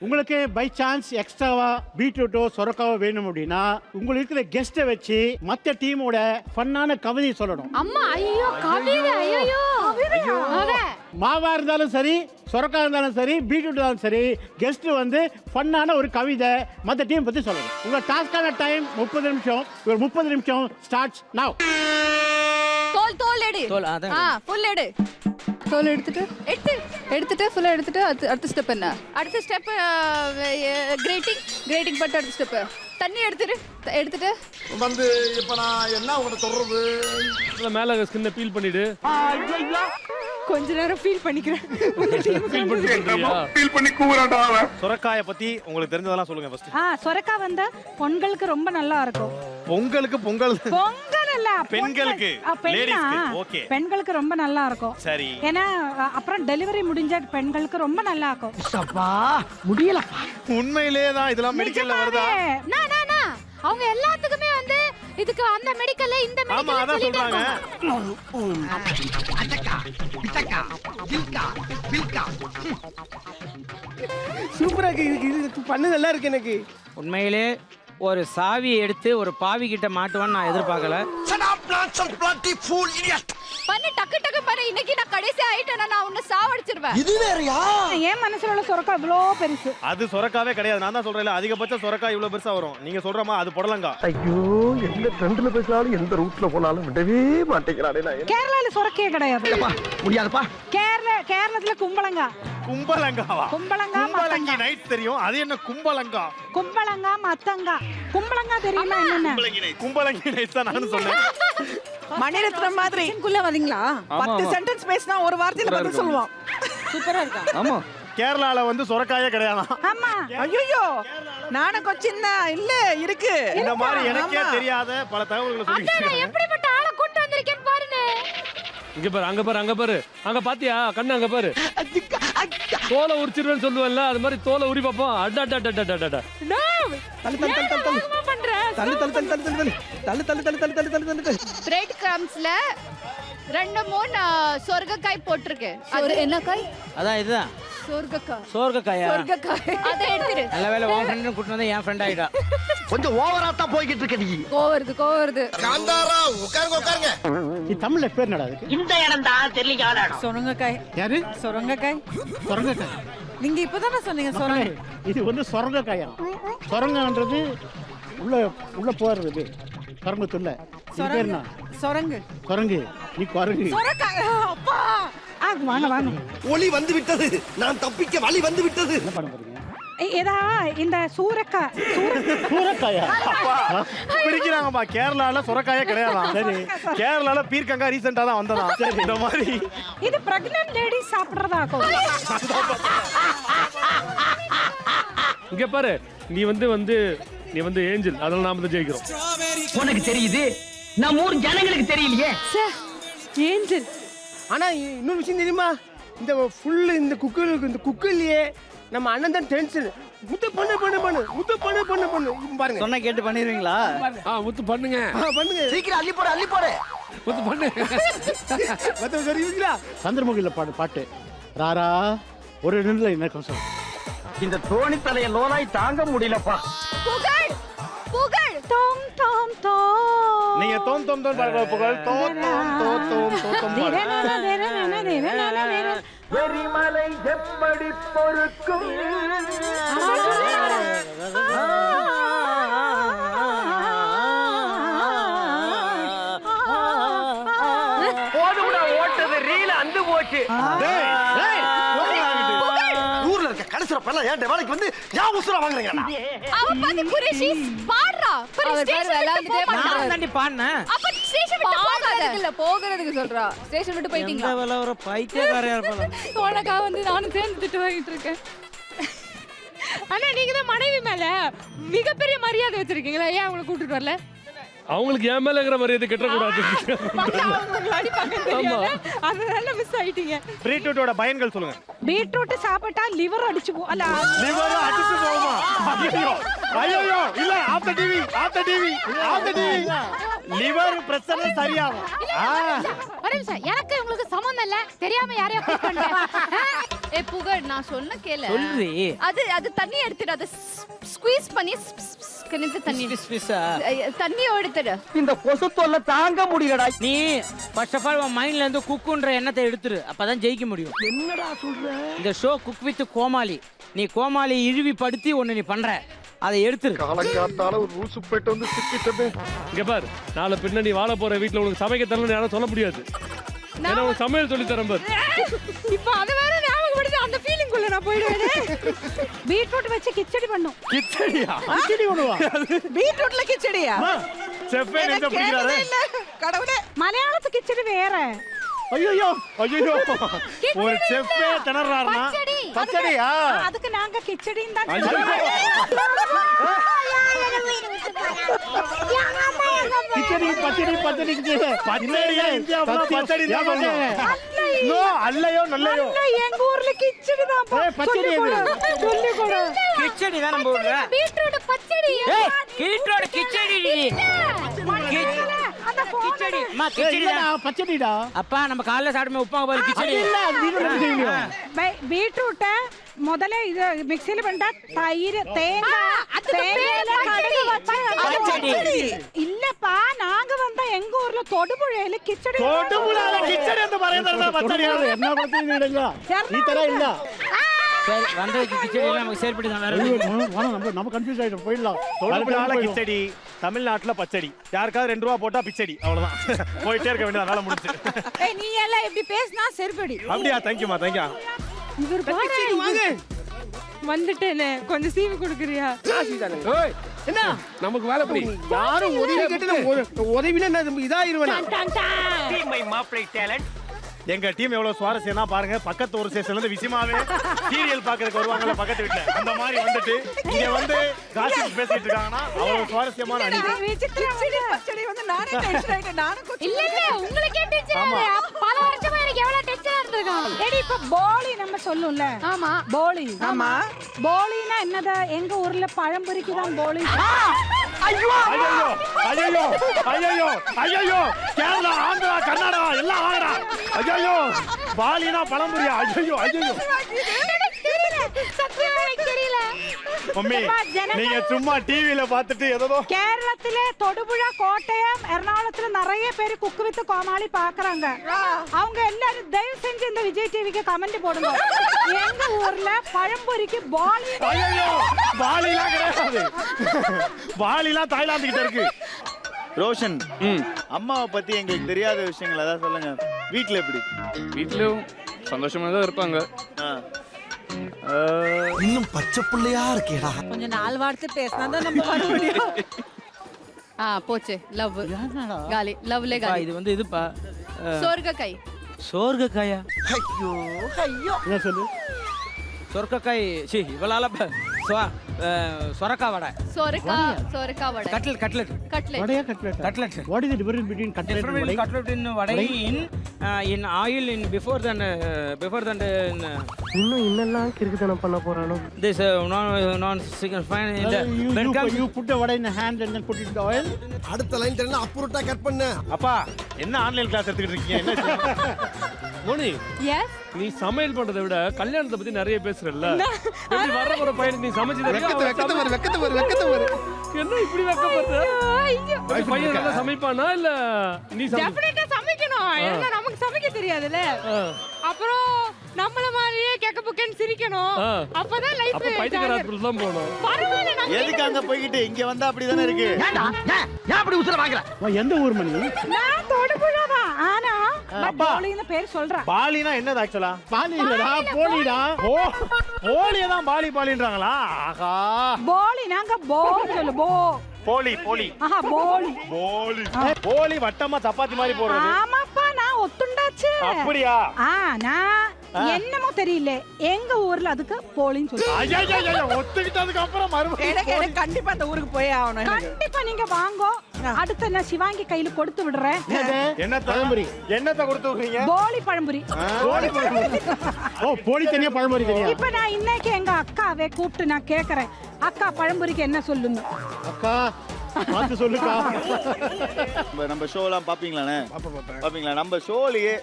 உங்களுக்கு பை சான்ஸ் எக்ஸ்ட்ராவா பீட்ரூட்டோ சொரக்காவோ வேணும் அப்படின்னா உங்களுக்கு இருக்கிற கெஸ்ட்டை வச்சு மற்ற டீமோட ஃபன்னான கவிதை சொல்லணும். அம்மா ஐயோ கவிதை ஐயோ மாவா இருந்தாலும் சரி, சொரக்கா இருந்தாலும் சரி, பீட்ரூட் இருந்தாலும் சரி, கெஸ்ட் வந்து ஃபன்னான ஒரு கவிதை மற்ற டீம் பத்தி சொல்லணும். உங்க டாஸ்கான டைம் 30 நிமிஷம். ஒரு 30 நிமிஷம் ஸ்டார்ட்ஸ் நவ. தோல் எடு. ஃபுல் எடு. தோல் எடுத்துட்டு ஃபுல்லா எடுத்துட்டு அடுத்த ஸ்டெப் என்ன? அடுத்த ஸ்டெப் கிரேட்டிங் பட்டு அடுத்த ஸ்டெப் தண்ணி எடுத்துட்டு வந்து இப்ப நான் என்ன உங்கள்கிட்ட சொல்றது? மேல ஸ்கின்னை பீல் பண்ணிட்டு கொஞ்ச நேரம் ஃபீல் பண்ணிக்கிறேன். ஃபீல் பண்ணி கூவுறான்டா அவன். சொரக்காயை பத்தி உங்களுக்கு தெரிஞ்சதெல்லாம் சொல்லுங்க ஃபர்ஸ்ட். சொரக்காய் வந்து பொங்கலுக்கு ரொம்ப நல்லா இருக்கும். பொங்கல் பொங்கல் இல்ல பெண்களுக்கு லேடிஸ்க்கு ஓகே. பெண்களுக்கு ரொம்ப நல்லா இருக்கும். சரி. ஏன்னா அப்புறம் டெலிவரி முடிஞ்ச பெண்களுக்கு ரொம்ப நல்லா இருக்கும். அப்பா முடியல. உண்மையிலேயே தான் இதெல்லாம் மெடிக்கல்ல வருதா? அவங்க எல்லாத்துக்குமே வந்து இதுக்கு அந்த மெடிக்கல்ல இந்த மெடிக்கல்ல ஆமா அதான் சொல்றாங்க. சூப்பரா இருக்கு. இது பண்ணு நல்லா இருக்கு எனக்கு. உண்மையிலே ஒரு சாவியை எடுத்து ஒரு பாவி கிட்ட மாட்டுவான்னு நான் எதிர்பார்க்கல. பண்ணு டக்கு டக்கு பண்ணு. இன்னைக்கு நான் கடைசி ஆயிட்டேனா நான் உன்னை சாவடிச்சிருவேன். இது வேறயா? என் மனசுல உள்ள சொரக்கா இவ்வளோ பெருசு. அது சொரக்காவே கிடையாது. நான் தான் சொல்றேன் அதிகபட்ச சொரக்கா இவ்வளவு பெருசா வரும். நீங்க சொல்றமா அது புடலங்கா. ஐயோ எந்த ட்ரெண்ட்ல பேசினாலும் எந்த ரூட்ல போனாலும் விடவே மாட்டேங்கிறானே நான். கேரளால சொரக்கையே கிடையாது. முடியாதுப்பா. கேரளத்துல கும்பலங்கா. கும்பலங்காவா? கும்பலங்கா கும்பலங்கி நைட் தெரியும். அது என்ன கும்பலங்கா? கும்பலங்கா மத்தங்கா. கும்பலங்கா தெரியுமா என்னென்ன? கும்பலங்கி நைட் தான் நான் சொன்னேன். மணிரத்னம் மாதிரி குள்ள வரீங்களா? 10 சென்டென்ஸ் பேசினா ஒரு வார்த்தையில பதில் சொல்லுவான். சூப்பரா இருக்கா? ஆமா. கேரளால வந்து சொரக்காயே கிடையாது. ஆமா. ஐயோ நானும் கொச்சின் இல்ல இருக்கு. இந்த மாதிரி எனக்கே தெரியாத பல தகவல்களை சொல்லிருக்கீங்க. எப்படிப்பட்ட ஆளை கூட்டி வந்திருக்கேன்னு பாருங்க. இங்க பாரு, அங்க பாரு, அங்க பாரு. அங்க பாத்தியா கண்ணு? அங்க பாரு. தோலை உரிச்சிருவேன்னு சொல்லுவேன்ல, அது மாதிரி தோலை உரி பாப்போம். அடா டா டா டா டா. பிரெட் கிரம்ஸ்ல 2-3 சொர்க்கக்காய் போட்டிருக்கு. அது என்ன காய்? அதான் இதுதான் சொர்க்கக்காய். சோர்க்கக்காயா? சொர்க்கக்காய். அதை எடுத்துரு. நல்ல வேளை உன் ஃப்ரெண்ட் கூட்டிட்டு வந்து என் ஃப்ரெண்ட் ஆயிட்டா. கொஞ்சம் ஓவரா தான் போய்கிட்டு இருக்க நீ. கோவருது. காந்தாரா உட்காருங்க. இது தமிழ்ல பேர் என்னடா அதுக்கு? இந்த இடம் தான் தெரியல. சுரங்கக்காய். யாரு? சுரங்கக்காய். சொரங்கக்காய். நீங்க இப்பதானே சொன்னீங்க சுரங்க. இது வந்து சொரங்கக்காயா? சொரங்கன்றது உள்ள போறது. சொரங்கத்துள்ள. இது பேர் என்ன? சுரங்கு. குரங்கு. நீ குரங்கு. சுரக்காய். அப்பா. வாங்க. ஒளி வந்து விட்டது. நான் தப்பிக்க வழி வந்து விட்டது. என்ன பண்ண போறீங்க? ஏதா இந்த சூரக்காய். சூரக்காயா? பிடிக்கிறாங்கப்பா. கேரளால சொரக்காயே கிடையாதான். சரி. கேரளால பீர்க்கங்கா ரீசெண்டா தான் வந்ததா. சரி. இந்த மாதிரி இது பிரெக்னன்ட் லேடி சாப்பிடுறதாக்கும். இங்க பாரு, நீ வந்து ஏஞ்சல். அதனால நாம தான் ஜெயிக்கிறோம். உனக்கு தெரியுது, நம்ம ஊர் ஜனங்களுக்கு தெரியலையே. ஏஞ்சல். ஆனா இன்னொரு விஷயம் தெரியுமா? இந்த ஃபுல் இந்த குக்கிலேயே நம்ம அண்ணன் தான் டென்ஷன். முத்து பண்ணு பாருங்க. சொன்னா கேட்டு பண்ணிடுவீங்களா? முத்து பண்ணுங்க. பண்ணுங்க சீக்கிரம் அள்ளி போடு. முத்து பண்ணு. மத்த சரிங்களா? சந்திரமுகில பாட்டு ராரா ஒரு நிமிடம் என்ன கொஞ்சம். இந்த தோணி தலைய லோனாய் தாங்க முடியலப்பா. புகழ் தோம் தோம் தோம். நீங்க தோம் புகழ் தோம். வெறிமலை எப்படி பொறுக்கும்? ஓட்டது ரீல அந்து போச்சு. ஊர்ல இருக்க கடைசில பல்ல ஏன் வேலைக்கு வந்து யா உசுர வாங்குறீங்க? அவ பாதி குரேஷி பாடுறா. ஸ்டேஷன் விளையாண்டுட்டே நான் தாண்டி பாடுனேன். அப்ப ஸ்டேஷன் விட்டு போகிறதுக்கு சொல்றா. ஸ்டேஷன் விட்டு போயிட்டீங்களா? இந்த வேலை ஒரு பைத்தியக்காரையா இருப்பாங்க. உனக்கா வந்து நானும் சேர்ந்து திட்டு வாங்கிட்டு இருக்கேன். ஆனா நீங்க தான் மனைவி மேல மிகப்பெரிய மரியாதை வச்சிருக்கீங்களா? ஏன் அவங்களை கூட்டிட்டு வரல? அவங்களுக்கு என் மேலங்கிற மரியாதை கட்டக்கூடாது. அதனால மிஸ் ஆயிட்டீங்க. பீட்ரூட்டோட பயன்கள் சொல்லுங்க. பீட்ரூட் சாப்பிட்டா லிவர் அடிச்சு அல்ல லிவர் அடிச்சு போகுமா? ஐயோ இல்ல. ஆஃப் தி டிவி லிவர் பிரச்சனை சரியாகும். ஒரு நிமிஷம், எனக்கு உங்களுக்கு சம்மந்தம் இல்ல. தெரியாம யாரையா கூப்பிட்டு வந்தேன். புகழ் நான் சொன்ன கேளு. சொல்றி. அது தண்ணி எடுத்துடு. அது ஸ்குவீஸ் பண்ணி தண்ணி எடுத்துடு. இந்த கொசு தொல்லை தாங்க முடியலடா. நீ ஃபர்ஸ்ட் ஆஃப் ஆல் உன் மைண்ட்ல இருந்து குக்குன்ற எண்ணத்தை எடுத்துரு. அப்பதான் ஜெயிக்க முடியும். என்னடா சொல்ற? இந்த ஷோ குக் வித் கோமாளி. நீ கோமாளி இழிவுபடுத்தி ஒண்ணு நீ பண்ற. அதை எடுத்துரு. காலங்காத்தால ஒரு ரூசு போயிட்டு வந்து சிக்கிட்டது. இங்க பாரு, நாளை பின்ன நீ வாழ போற வீட்டுல உனக்கு சமைக்க தரணும்னு யாரும் சொல்ல முடியாது. ஏன்னா உனக்கு சமையல் சொல்லி தரேன் பாரு. இப்போ அது வேற ஞாபகப்படுத்தி அந்த ஃபீலிங் குள்ள நான் போயிடுவேன். பீட்ரூட் வச்சு கிச்சடி பண்ணும். கிச்சடியா? கிச்சடி பண்ணுவா? பீட்ரூட்ல கிச்சடியா? செஃப் என்ன பிடிக்கிறாரு? கடவுளே, மலையாளத்து கிச்சடி வேற. ஐயோ ஒரு செஃப் திணறாருனா பச்சடியா? அதுக்கு நாங்க கிச்சடின்னு தான் கிச்சடி பச்சடி பச்சடியா? இந்தியா பச்சடி தான். நோ அல்லையோ நல்லையோ. எங்க ஊர்ல கிச்சடி தான். பச்சடி சொல்லி கொடு. கிச்சடி தான் நம்ம ஊர்ல. பீட்ரூட் பச்சடி. பீட்ரூட் கிச்சடி. அந்த கிச்சடி. அம்மா கிச்சடி தான். பச்சடிடா. அப்பா நம்ம காலைல சாப்பிடுமே உப்புமா பாரு கிச்சடி. இல்ல அது வீட்ல செய்யணும். பீட்ரூட்ட முதல்ல இது மிக்ஸில பண்ணிட்டா தயிர் தேங்காய் தேங்காயில கடுகு வச்சு பச்சடி. இல்லப்பா நாங்க வந்தா எங்க ஊர்ல தொடுபுழையில கிச்சடி தொடுபுழால கிச்சடி ಅಂತ പറയുന്നത് പച്ചടിയാണ്. என்ன கொடுத்தீங்க ಈ ತರ ಇಲ್ಲ. சரி வந்ததுக்கு கிச்சடி எல்லாம் நமக்கு செயல்பட்டு தான் வேற நம்ம கன்ஃபியூஸ் ஆயிட்டோம், போயிடலாம். தொடுபுழால கிச்சடி, தமிழ்நாட்டுல பச்சடி. யாருக்காவது 2 ரூபா போட்டா பிச்சடி, அவ்வளவுதான். போயிட்டே இருக்க வேண்டியது, அதனால முடிஞ்சு. ஏய் நீ எல்லாம் எப்படி பேசினா செருப்படி. அப்படியா? தேங்க்யூமா, தேங்க்யூ. இவர் வாங்க வந்துட்டேனே, கொஞ்சம் சீவி கொடுக்குறியா? ஏய், என்ன நமக்கு வேலை படி. யாரும் உதவி கேட்டு உதவினா நான் இதாயிருவேன். எங்க டீம் எவ்வளவு சுவாரஸ்யம்னா பாருங்க, பக்கத்து ஒரு ஸ்டேஷன்ல இருந்து விஷயமாவே சீரியல் பாக்குறதுக்கு வருவாங்கல்ல பக்கத்து வீட்டுல, அந்த மாதிரி வந்துட்டு இங்க வந்து காசிப் பேசிட்டு இருக்காங்கன்னா அவ்வளவு சுவாரஸ்யமான அணிகள். பச்சடி வந்து நானே டென்ஷன் ஆயிட்டேன். நானும் இல்ல இல்ல உங்களுக்கு டென்ஷன் பல வருஷமா எனக்கு எவ்வளவு டென்ஷனா இருந்திருக்கும். எடி இப்ப போலி நம்ம சொல்லும்ல. ஆமா போலி. ஆமா. போலினா என்னது? எங்க ஊர்ல பழம்பொரிக்கு தான் போலி. ஐயோ ஐயோ ஐயோ ஐயோ, கேரளா, ஆந்திரா, கர்நாடகா எல்லாம் வாங்கடா. ஐயோ, பாலினா பழம்புரியா? ஐயோ ஐயோ தெரியல. மம்மி, நீங்க சும்மா டிவில பார்த்துட்டு ஏதோ. கேரளத்திலே தொடுபுழா, கோட்டயம், எர்ணாகுளத்துல நிறைய பேர் குக்கு வித் கோமாளி பாக்குறாங்க. அவங்க எல்லாரும் தயவு செஞ்சு இந்த விஜய் டிவிக்கு கமெண்ட் போடுங்க. எங்க ஊர்ல பழம்பொரிக்கு பாலி. ஐயோ, பாலிலாம் கிடையாது. பாலிலாம் தாய்லாந்து கிட்ட இருக்கு. ரோஷன், அம்மாவை பத்தி எங்களுக்கு தெரியாத விஷயங்கள் அதான் சொல்லுங்க. வீட்ல எப்படி? வீட்லயும் சந்தோஷமா தான் இருப்பாங்க. இன்னும் பச்சை பிள்ளையா இருக்கேடா. கொஞ்சம் 4 வார்த்தை பேசினா தான் நம்ம வர முடியும். போச்சு. லவ் காலி. லவ்லே காலி. இது வந்து இதுப்பா சொர்க்கக்காய். சொர்க்கக்காயா? ஐயோ ஐயோ. என்ன சொல்லு? சொர்க்கக்காய். சி இவளால சொரக்கா வடை. சொரக்கா வடை. Cutlet cutlet cutlet. வடையா cutlet? Cutlet. What is the difference between cutlet and Different vadai? cutlet in vadai in oil in before than இன்னும் என்னெல்லாம் கிறுக்குத்தனம் பண்ண போறானோ. this non chicken fine in the when comes You put the vada in the hand and then put it in the oil. அடுத்த லைன் தெரியல, அப்புறட்டா கட் பண்ணு. அப்பா, என்ன ஆன்லைன் கிளாஸ் எடுத்துக்கிட்டு இருக்கீங்க? என்ன மோனி, எஸ். நீ சமையல் பண்றதை விட கல்யாணத்தை பத்தி நிறைய பேசுறல்ல. எப்படி வர போற பையனுக்கு நீ சமைச்சு தரியா? என்ன இப்படி வெக்கப்படுற? பையன் நல்லா சமைப்பானா இல்ல நீ டெஃபினட்டா சமைக்கணும். ஏன்னா நமக்கு சமைக்க தெரியாதுல. அப்புறம் நம்மள மாதிரியே கேக்க புக்கேன்னு சிரிக்கணும். அப்பதான் லைஃப். அப்ப பைத்தியக்காரத்துல தான் போணும். பரவாயில்லை. நம்ம எதுக்கு அங்க போய்கிட்டு இங்க வந்தா அப்படிதானே இருக்கு. ஏன் அப்படி உசுர வாங்குற? எந்த ஊர் மணி? நான் தொடுபுழாவா? ஆனா போலின்னு பேர் சொல்றேன். பாலினா என்னது ஆக்சுவலா? பாலி இல்லடா, போலிடா. ஓ, போலியே தான் பாலி பாலின்றாங்களா? ஆஹா, போலி நாங்க போல் சொல்லு. போலி போலி. ஆஹா போலி. போலி போலி வட்டமா சப்பாத்தி மாதிரி போடுறது. ஆமாப்பா, நான் ஒத்துண்டாச்சு. அப்படியா? நான் என்னமோ தெரியல, எங்க ஊர்ல அதுக்கு போலின்னு சொல்லுவாங்க. ஐயா, ஒத்துக்கிட்டதுக்கு அப்புறம் மறுபடியும் கண்டிப்பா அந்த ஊருக்கு போய் ஆகணும். கண்டிப்பா நீங்க வாங்கோ. அடுத்து நான் சிவாங்கி கையில கொடுத்து விடுறேன். என்ன பழம்புரி? என்னத்தை கொடுத்து விடுறீங்க? போலி பழம்புரி. போலி பழம்புரி. ஓ, போலி தனியா பழம்புரி தனியா. இப்ப நான் இன்னைக்கு எங்க அக்காவை கூப்பிட்டு நான் கேக்குறேன், அக்கா பழம்புரிக்கு என்ன சொல்லுங்க? அக்கா பார்த்து சொல்லுக்கா. நம்ம ஷோலாம் பாப்பீங்களானே? பாப்பீங்களா? நம்ம ஷோலயே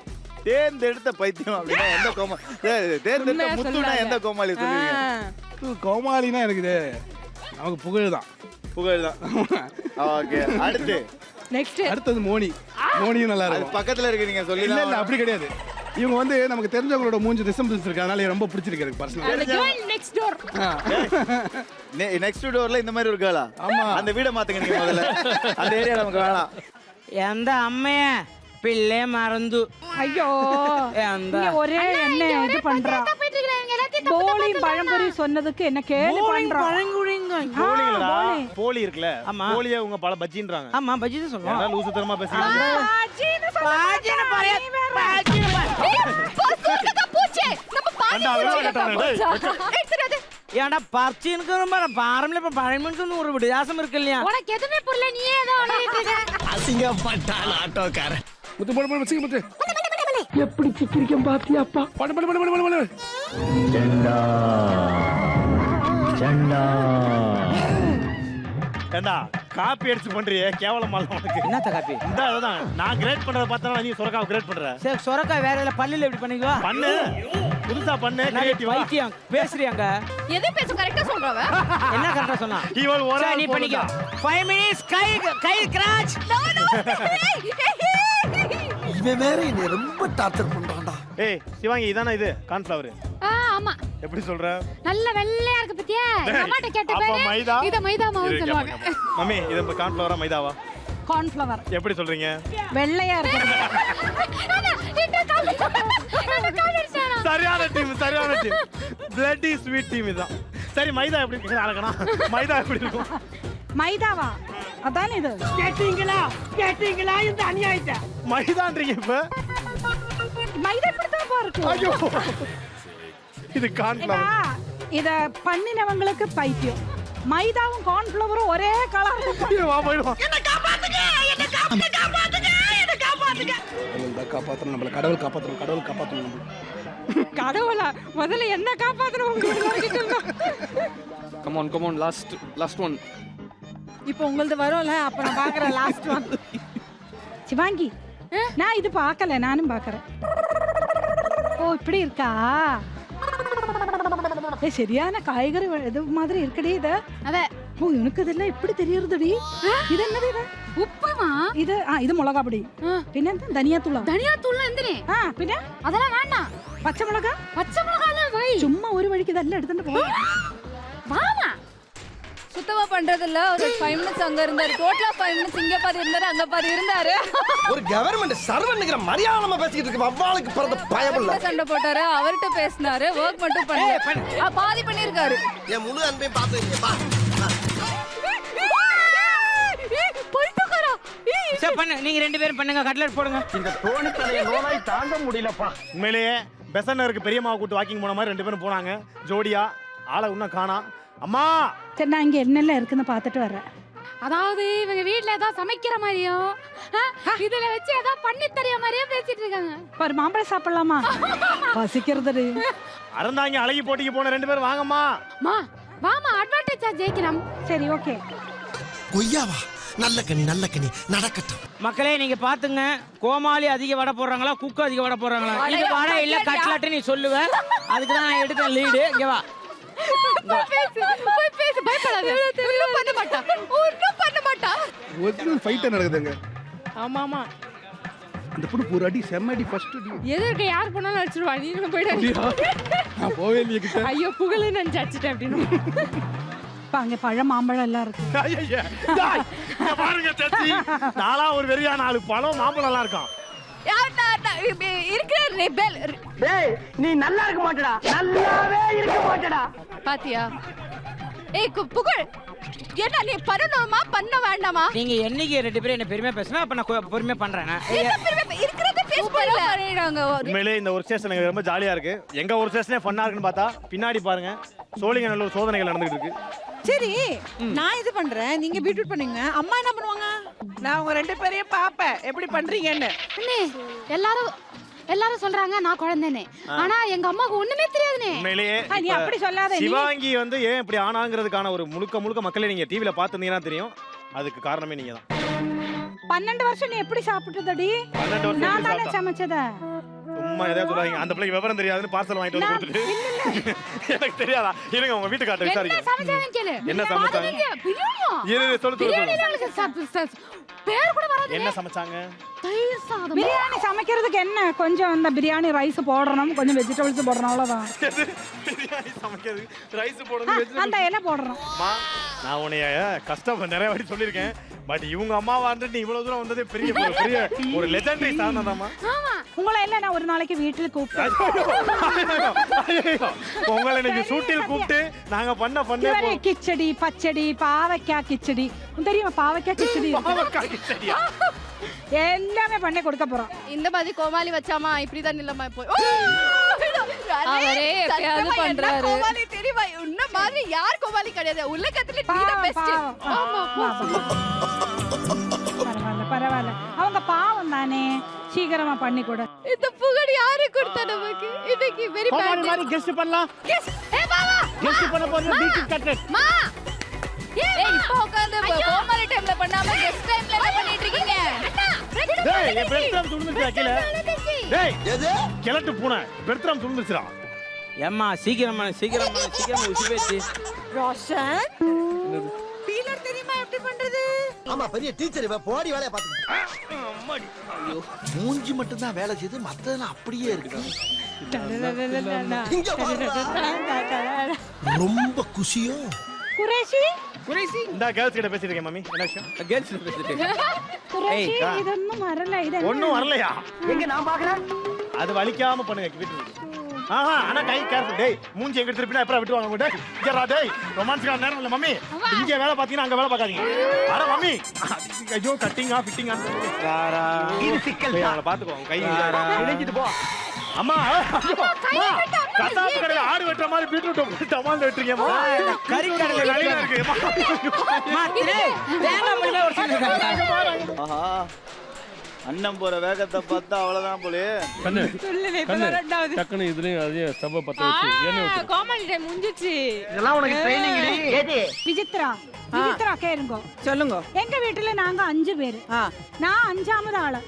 தேர்ந்தெடுத்த பைத்தியம் அப்படின்னா எந்த கோமாளி? தேர்ந்தெடுத்த முத்துனா எந்த கோமாளி சொல்லுவீங்க? கோமாளினா இருக்குது நமக்கு புகழ் தான். புகழ் தான். ஓகே, அடுத்து நெக்ஸ்ட் அடுத்தது மோனி. மோனியும் நல்லா அது இருக்கும். பக்கத்துல இருக்கு, நீங்க சொல்லி. இல்ல இல்ல அப்படி கிடையாது. இவங்க வந்து நமக்கு தெரிஞ்சவங்களோட மூஞ்சி ரிசம்பிளன்ஸ் இருக்கு, அதனால எனக்கு ரொம்ப பிடிச்சிருக்கு எனக்கு பர்சனலா. Next door. நெக்ஸ்ட் டோர்ல இந்த மாதிரி ஒரு கேளா? ஆமா, அந்த வீட மாத்துங்க நீங்க முதல்ல. அந்த ஏரியா நமக்கு வேணாம். எந்த அம்மைய பிள்ளை மறந்து. ஐயோ, எந்த நீ ஒரே என்ன இது பண்றா? போலி பழம்புரி சொன்னதுக்கு என்ன கேலி பண்றா? போலிங்களா? போலி இருக்குல்ல, போலியே உங்க பல பஜ்ஜின்றாங்க. ஆமா, பஜ்ஜி தான் சொல்றோம். என்ன லூசு தரமா பேசுறீங்க? ஏன்டா பர்ச்சினுக்கு பாரம்பரிய இப்ப பழமனுக்கு ஒரு வித்தியாசம் இருக்கு இல்லையா? உனக்கு எதுவுமே புரியல, நீயே ஏதோ உளறிட்டு இருக்க. அசிங்கப்பட்டான் ஆட்டோக்காரன். முத்து போடு போடு வச்சுக்க முத்து. எப்படி சிக்கிரிக்கம் பாத்தியாப்பா? படு படு படு படு படு. ஏண்டா காப்பி அடிச்சு பண்றியே கேவலமா உனக்கு. என்னத்த காப்பி? இந்த அதுதான் நான் கிரேட் பண்றத பார்த்தா நீ சுரக்காவை கிரேட் பண்ற. சரி சொரக்கா வேற இல்ல பல்லில எப்படி பண்ணிக்கோ? பண்ணு புதுசா பண்ணு கிரியேட்டிவா. வைத்தியம் பேசுறியாங்க? எது பேச கரெக்ட்டா சொல்றவ? என்ன கரெக்ட்டா சொன்னா? இவள் ஒரு நீ பண்ணிக்கோ. 5 minutes கை கிராச். இவன் வேற என்னை ரொம்ப டார்ச்சர் பண்றான்டா. ஏய் சிவாங்கி இதானே இது கார்ன்ஃப்ளவர்? ஆமா எப்படி சொல்ற? நல்ல வெள்ளையா இருக்கு பத்தியா? டமாட்டோ கேட்ட அப்ப பாரு. மைதா? இத மைதா மாவு சொல்லுவாங்க. மம்மி இது கார்ன்ஃப்ளவரா மைதாவா? கார்ன்ஃப்ளவர். எப்படி சொல்றீங்க? வெள்ளையா இருக்கு. சரியான டீம் சரியான டீம். பிளட்டி ஸ்வீட் டீம் இதான். சரி மைதா எப்படி இருக்கு? அழகனா மைதா எப்படி இருக்கும்? மைதாவா? அதானே இது. கேட்டீங்களா இந்த அநியாயத்தை? மைதான்றீங்க இப்ப? மைதா இப்படி தான் இருக்கு. ஐயோ இது கார்ன்ஃப்ளவர். இத பண்ணினவங்களுக்கு பைத்தியம். மைதாவும் கார்ன்ஃப்ளவரும் ஒரே கலர். வா போய்டுவோம். என்ன காப்பாத்துங்க காப்பாற்றணும் நம்மள கடவுள் காப்பாற்றணும் கடவுள் காப்பாற்றணும் நம்மள. கடவுளா முதல்ல என்ன காப்பாத்தணும் உங்களுக்கு? Come on last one. இப்போ உங்களது வரும்ல, அப்ப நான் பாக்குறேன் லாஸ்ட் ஒன். சிவாங்கி நான் இது பார்க்கல, நானும் பார்க்கறேன். ஓ இப்படி இருக்கா? சரியான காய்கறி இது மாதிரி இருக்கடி இது. அத ஓ எனக்கு இதெல்லாம் எப்படி தெரியுதுடி? இது என்னது இது? உப்புமா. இது மிளகா பொடி. பின்ன தனியா தூள். தனியா தூள் எந்தனே? பின்ன அதெல்லாம் வேண்டாம். பச்சை மிளகா. பச்சை மிளகாலாம் வை. சும்மா ஒரு வழிக்கு இதெல்லாம் எடுத்துட்டு போ. வாமா. சுத்தமா பண்றது இல்ல. ஒரு 5 minutes அங்க இருந்தாரு. டோட்டலா 5 minutes இங்க பாதி இருந்தாரு, அங்க பாதி இருந்தாரு. ஒரு கவர்மெண்ட் சர்வன்ட்ங்கற மரியாதைமா பேசிட்டு இருக்கு. அவ்வாளுக்கு பிறந்த பயமில்ல. சண்டை போட்டாரு, அவர்ட்ட பேசினாரு, வர்க் மட்டும் பண்ணல. பாதி பண்ணிருக்காரு. என் முழு அன்பையும் பாத்துங்க பா. போய்ட்டுக்கறா. சரி பண்ணு, நீங்க ரெண்டு பேரும் பண்ணுங்க, கட்லட் போடுங்க. இந்த தோணி தலைய நோய் தாங்க முடியலப்பா. உண்மையிலேயே பெசன்னருக்கு பெரியம்மாவை கூட்டு வாக்கிங் போன மாதிரி 2 பேரும் போனாங்க ஜோடியா. ஆளை இன்னும் காணா. அம்மா சரி நான் இங்க என்னெல்லாம் இருக்குன்னு பார்த்துட்டு வரேன். அதாவது இவங்க வீட்ல ஏதோ சமைக்கிற மாதிரியும் இதுல வச்சு ஏதோ பண்ணி தரிய மாதிரியும் பேசிட்டு இருக்காங்க. ஒரு மாம்பழம் சாப்பிடலாமா? பசிக்கிறது. அறந்தாங்க அழகி போட்டிக்கு போன 2 பேரும் வாங்கம்மா. மா வாமா, அட்வான்டேஜா ஜெயிக்கலாம். சரி ஓகே. கொய்யாவா நல்ல கனி நடக்கட்டும். மக்களே நீங்க பாத்துங்க, கோமாளி அதிக வடை போடுறாங்களா, குக்கு அதிக வடை போடுறாங்களா? இது வடை இல்ல கட்லட் நீ சொல்லுவ. அதுக்கு தான் நான் எடுத்த லீடு. இங்க வா. போய் பேசு, பயப்படாத. ஒண்ணும் பண்ண மாட்டா. ஒரிஜினல் ஃபைட் நடக்குதுங்க. ஆமாமா. அந்த பொண்ணு ஒரு அடி செம்மடி ஃபர்ஸ்ட் அடி. எதுக்கு யார் போனாலும் அடிச்சிடுவா, நீங்களும் போயிடு. நான் போவே இல்லையே கிட்ட. ஐயோ புகழே நினைச்சு அடிச்சிட்டேன் அப்படின்னு. அங்க பழம் மாம்பழம் எல்லாம் இருக்கு. ஐயா டேய் இங்க பாருங்க சச்சி. நாளா ஒரு வெறியான ஆளு, பழம் மாம்பழம் எல்லாம் இருக்கான். இருக்கிற ரெபெல். டேய் நீ நல்லா இருக்க மாட்டடா. நல்லாவே இருக்க மாட்டடா. பாத்தியா? ஏய் புகழ், என்ன நீ பண்ணணுமா பண்ண வேண்டாமா? நீங்க என்னைக்கு 2 பேரும் என்ன பெருமையா பேசினா அப்ப நான் பொறுமையா பண்றேன். இருக்கிறத பேச பண்ணிடுறாங்க. உண்மையிலே இந்த ஒரு ஸ்டேஷன் எனக்கு ரொம்ப ஜாலியா இருக்கு. எங்க ஒரு ஸ்டேஷனே ஃபன்னா இருக்குன்னு பார்த்தா பின்னாடி பாருங்க சோழிங்கநல்லூர் சோதனைகள் நடந்துட்டு இருக்கு. சரி நான் இது பண்றேன், நீங்க பீட்ரூட் பண்ணுங்க. அம்மா என்ன பண்ணுவாங்க? நான் உங்க 2 பேரையும் பாப்பேன் எப்படி பண்றீங்கன்னு. அண்ணே எல்லாரும் சொல்றாங்க நான் குழந்தைனே, ஆனா எங்க அம்மாக்கு ஒண்ணுமே தெரியாதுனே. உண்மையிலேயே நீ அப்படி சொல்லாத. சிவாங்கி வந்து ஏன் இப்படி ஆனாங்கிறதுக்கான ஒரு முழுக்க மக்களே நீங்க டிவில பாத்துந்தீங்கன்னா தெரியும். அதுக்கு காரணமே நீங்க தான். 12 வருஷம் நீ எப்படி சாப்பிட்டதடி? 12 வருஷம் நான் தானே சமைச்சத. சும்மா ஏதாவது சொல்லாதீங்க. அந்த பிள்ளைக்கு விவரம் தெரியாதுன்னு பார்சல் வாங்கிட்டு வந்து கொடுத்துட்டு எனக்கு தெரியாதா? இருங்க உங்க வீட்டுக்காரட்ட விசாரிங்க. என்ன சமைச்சாங்கன்னு கேளு. என்ன சமைச்சாங்க? பிரியாணியா? சொல்லு. பேர் கூட வராது. என்ன சமைச்சாங்க? தயிர் சாதம். பிரியாணி சமைக்கிறதுக்கு என்ன, கொஞ்சம் அந்த பிரியாணி ரைஸ் போடணும், கொஞ்சம் வெஜிடபிள்ஸ் போடணும், அவ்வளவுதான். பிரியாணி சமைக்கிறது ரைஸ் போடுறது அந்த இலை போடுறோம். நான் உன்னைய கஷ்டம் நிறைய வாட்டி சொல்லியிருக்கேன். பட் இவங்க அம்மாவா இருந்துட்டு இவ்வளவு தூரம் வந்ததே பெரிய ஒரு லெஜெண்டரி சாதனமா. உங்களை எல்லாம் நான் ஒரு நாளைக்கு வீட்டுல கூப்பிட்டேன். உங்களை இன்னைக்கு ஷூட்டில் கூப்பிட்டு நாங்க பண்ண கிச்சடி பச்சடி பாவக்காய் கிச்சடி தெரியுமா? பாவக்காய் கிச்சடி எல்லாமே பண்ணி கொடுக்க போறோம். இந்த மாதிரி கோமாளி வச்சாமா இப்படிதான் இல்லமா போய் அவரே எப்பயாவது பண்றாரு. கோமாளி தெரியுமா? உன்ன மாதிரி யார் கோமாளி கிடையாது உலகத்துல. நீ தான் பெஸ்ட். ஆமா பரவாயில்ல அவங்க பாவம் தானே, சீக்கிரமா பண்ணி கொடு. இந்த புகழ் யாரு கொடுத்தா நமக்கு? இன்னைக்கு வெரி பேட் மாதிரி கெஸ்ட் பண்ணலாம். கெஸ்ட் ஏ பாவா கெஸ்ட் பண்ண போறது பீட்ரூட் கட்லட். மா ஏய் இப்போ உட்கார்ந்து கோமாளி டைம்ல பண்ணாம கெஸ்ட் டைம்ல என்ன பண்ணிட்டு இருக்கீங்க? டேய் என் பெர்த்ராம் சுடுந்துச்சு கீழ. டேய் எது கிழட்டு பூனை பெர்த்ராம் சுடுந்துச்சுடா. ஏம்மா சீக்கிரமா உசி பேச்சு. ரோஷன் பீலர் தெரியுமா எப்படி பண்றது? ஆமா பெரிய டீச்சர் இவ போடி வேலைய பாத்துக்க. அம்மாடி. ஐயோ மூஞ்சி மட்டும் தான் வேலை செய்து மத்ததெல்லாம் அப்படியே இருக்கு. இங்க பாருடா. ரொம்ப குஷியோ? குறைசி இந்த கேர்ள்ஸ் கிட்ட பேசிட்டு இருக்கேன் மம்மி. என்ன விஷயம்? கேர்ள்ஸ் பேசிட்டு இருக்கேன். குறைசி இதொன்னும் வரல இது. ஒண்ணும் வரலையா? எங்க நான் பாக்குறேன். அது வலிக்காம பண்ணுங்க வீட்டுக்கு. ஆஹா ஆனா கை கேர்ஃபுல். டேய் மூஞ்சி எங்க திருப்பினா அப்புறம் விட்டுவாங்க உங்க. டேய் டேய் ரொமான்ஸ்க்கான நேரம் இல்ல மம்மி. இங்க வேலை பாத்தீங்கன்னா அங்க வேலை பார்க்காதீங்க. அட மம்மி ஐயோ கட்டிங்கா ஃபிட்டிங்கா காரா இது சிக்கல் அவளை பாத்துக்கோ கை இணைஞ்சிட்டு போ. அம்மா கசாப்பு கடையில ஆடு வெட்டுற மாதிரி பீட்ரூட் டமால் வெட்டுறீங்கம்மா. கறி கடையில வெளியில இருக்கு. ஆஹா அண்ணன் போற வேகத்தை பார்த்தா அவ்வளவுதான் போலே. கண்ணு சொல்லவே கண்ணு ரெண்டாவது டக்குனு இதுலயும் அதையும் ஸ்டவ் பத்த வச்சு எண்ணெய் ஊத்து. கோமாளி டைம் முடிஞ்சிச்சு. இதெல்லாம் உனக்கு ட்ரைனிங் டி. ஏடி விசித்ரா கேளுங்க. சொல்லுங்க. எங்க வீட்டுல நாங்க 5 பேரு. நான் 5ஆவது ஆளு.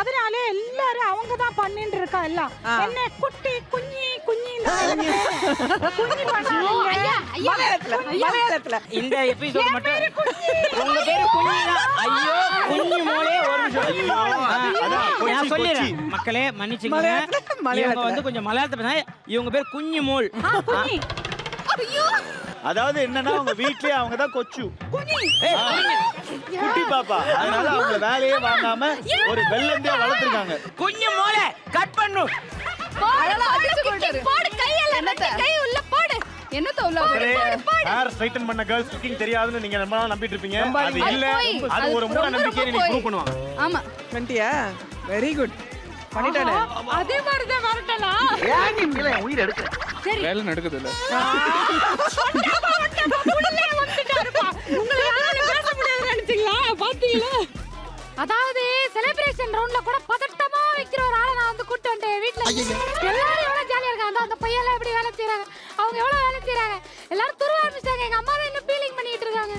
அதனால எல்லாரும் அவங்க தான் பண்ணிட்டு இருக்கா எல்லாம். என்ன குட்டி குஞ்சி மலையாளத்துல இந்த எபிசோட் மட்டும் உங்க பேரு குஞ்சிதான். ஐயோ குஞ்சு மோளே ஒரு நிமிஷம். நான் சொல்லிடுறேன் மக்களே மன்னிச்சுங்க. இவங்க வந்து கொஞ்சம் மலையாளத்தை பேசுனா இவங்க பேர் குஞ்சு மோள். அதாவது என்னன்னா அவங்க வீட்லயே அவங்க தான் கொச்சு குட்டி பாப்பா. அதனால அவங்க வேலையே வாங்காம ஒரு வெள்ளந்தியா வளர்த்துருக்காங்க. குஞ்சு மோளே கட் பண்ணு. போடு கையெல்லாம் கை உள்ள போடு. என்னத்த உள்ள போடு? ஹேர் ஸ்ட்ரைட்டன் பண்ண கேர்ள்ஸ் குக்கிங் தெரியாதுன்னு நீங்க ரொம்ப நாள் நம்பிட்டு இருப்பீங்க. அது இல்ல. அது ஒரு மூட நம்பிக்கையை நீங்க ப்ரூவ் பண்ணுவாங்க. ஆமா பண்ணிட்டியா? Very good. பண்ணிட்டானே. அதே மாதிரி தான் வரட்டலாம். ஏன் நீ மேல உயிர் எடுக்க? சரி வேலை நடக்குது இல்ல. உங்களை யாரும் பேச முடியாது நினைச்சீங்களா? பாத்தீங்களா? அதாவது செலிப்ரேஷன் ரவுண்ட்ல கூட பதட்டமா வைக்கிற ஒரு ஆளை நான் வந்து கூட்டு வந்துட்டேன் வீட்டுல. எல்லாரும் எவ்வளவு ஜாலியா இருக்காங்க. அந்த பையன் எல்லாம் எப்படி வேலை செய்யறாங்க, அவங்க எவ்வளவு வேலை செய்யறாங்க. எல்லாரும் துருவ ஆரம்பிச்சிட்டாங்க. எங்க அம்மா இன்னும் ஃபீலிங் பண்ணிட்டு இருக்காங்க.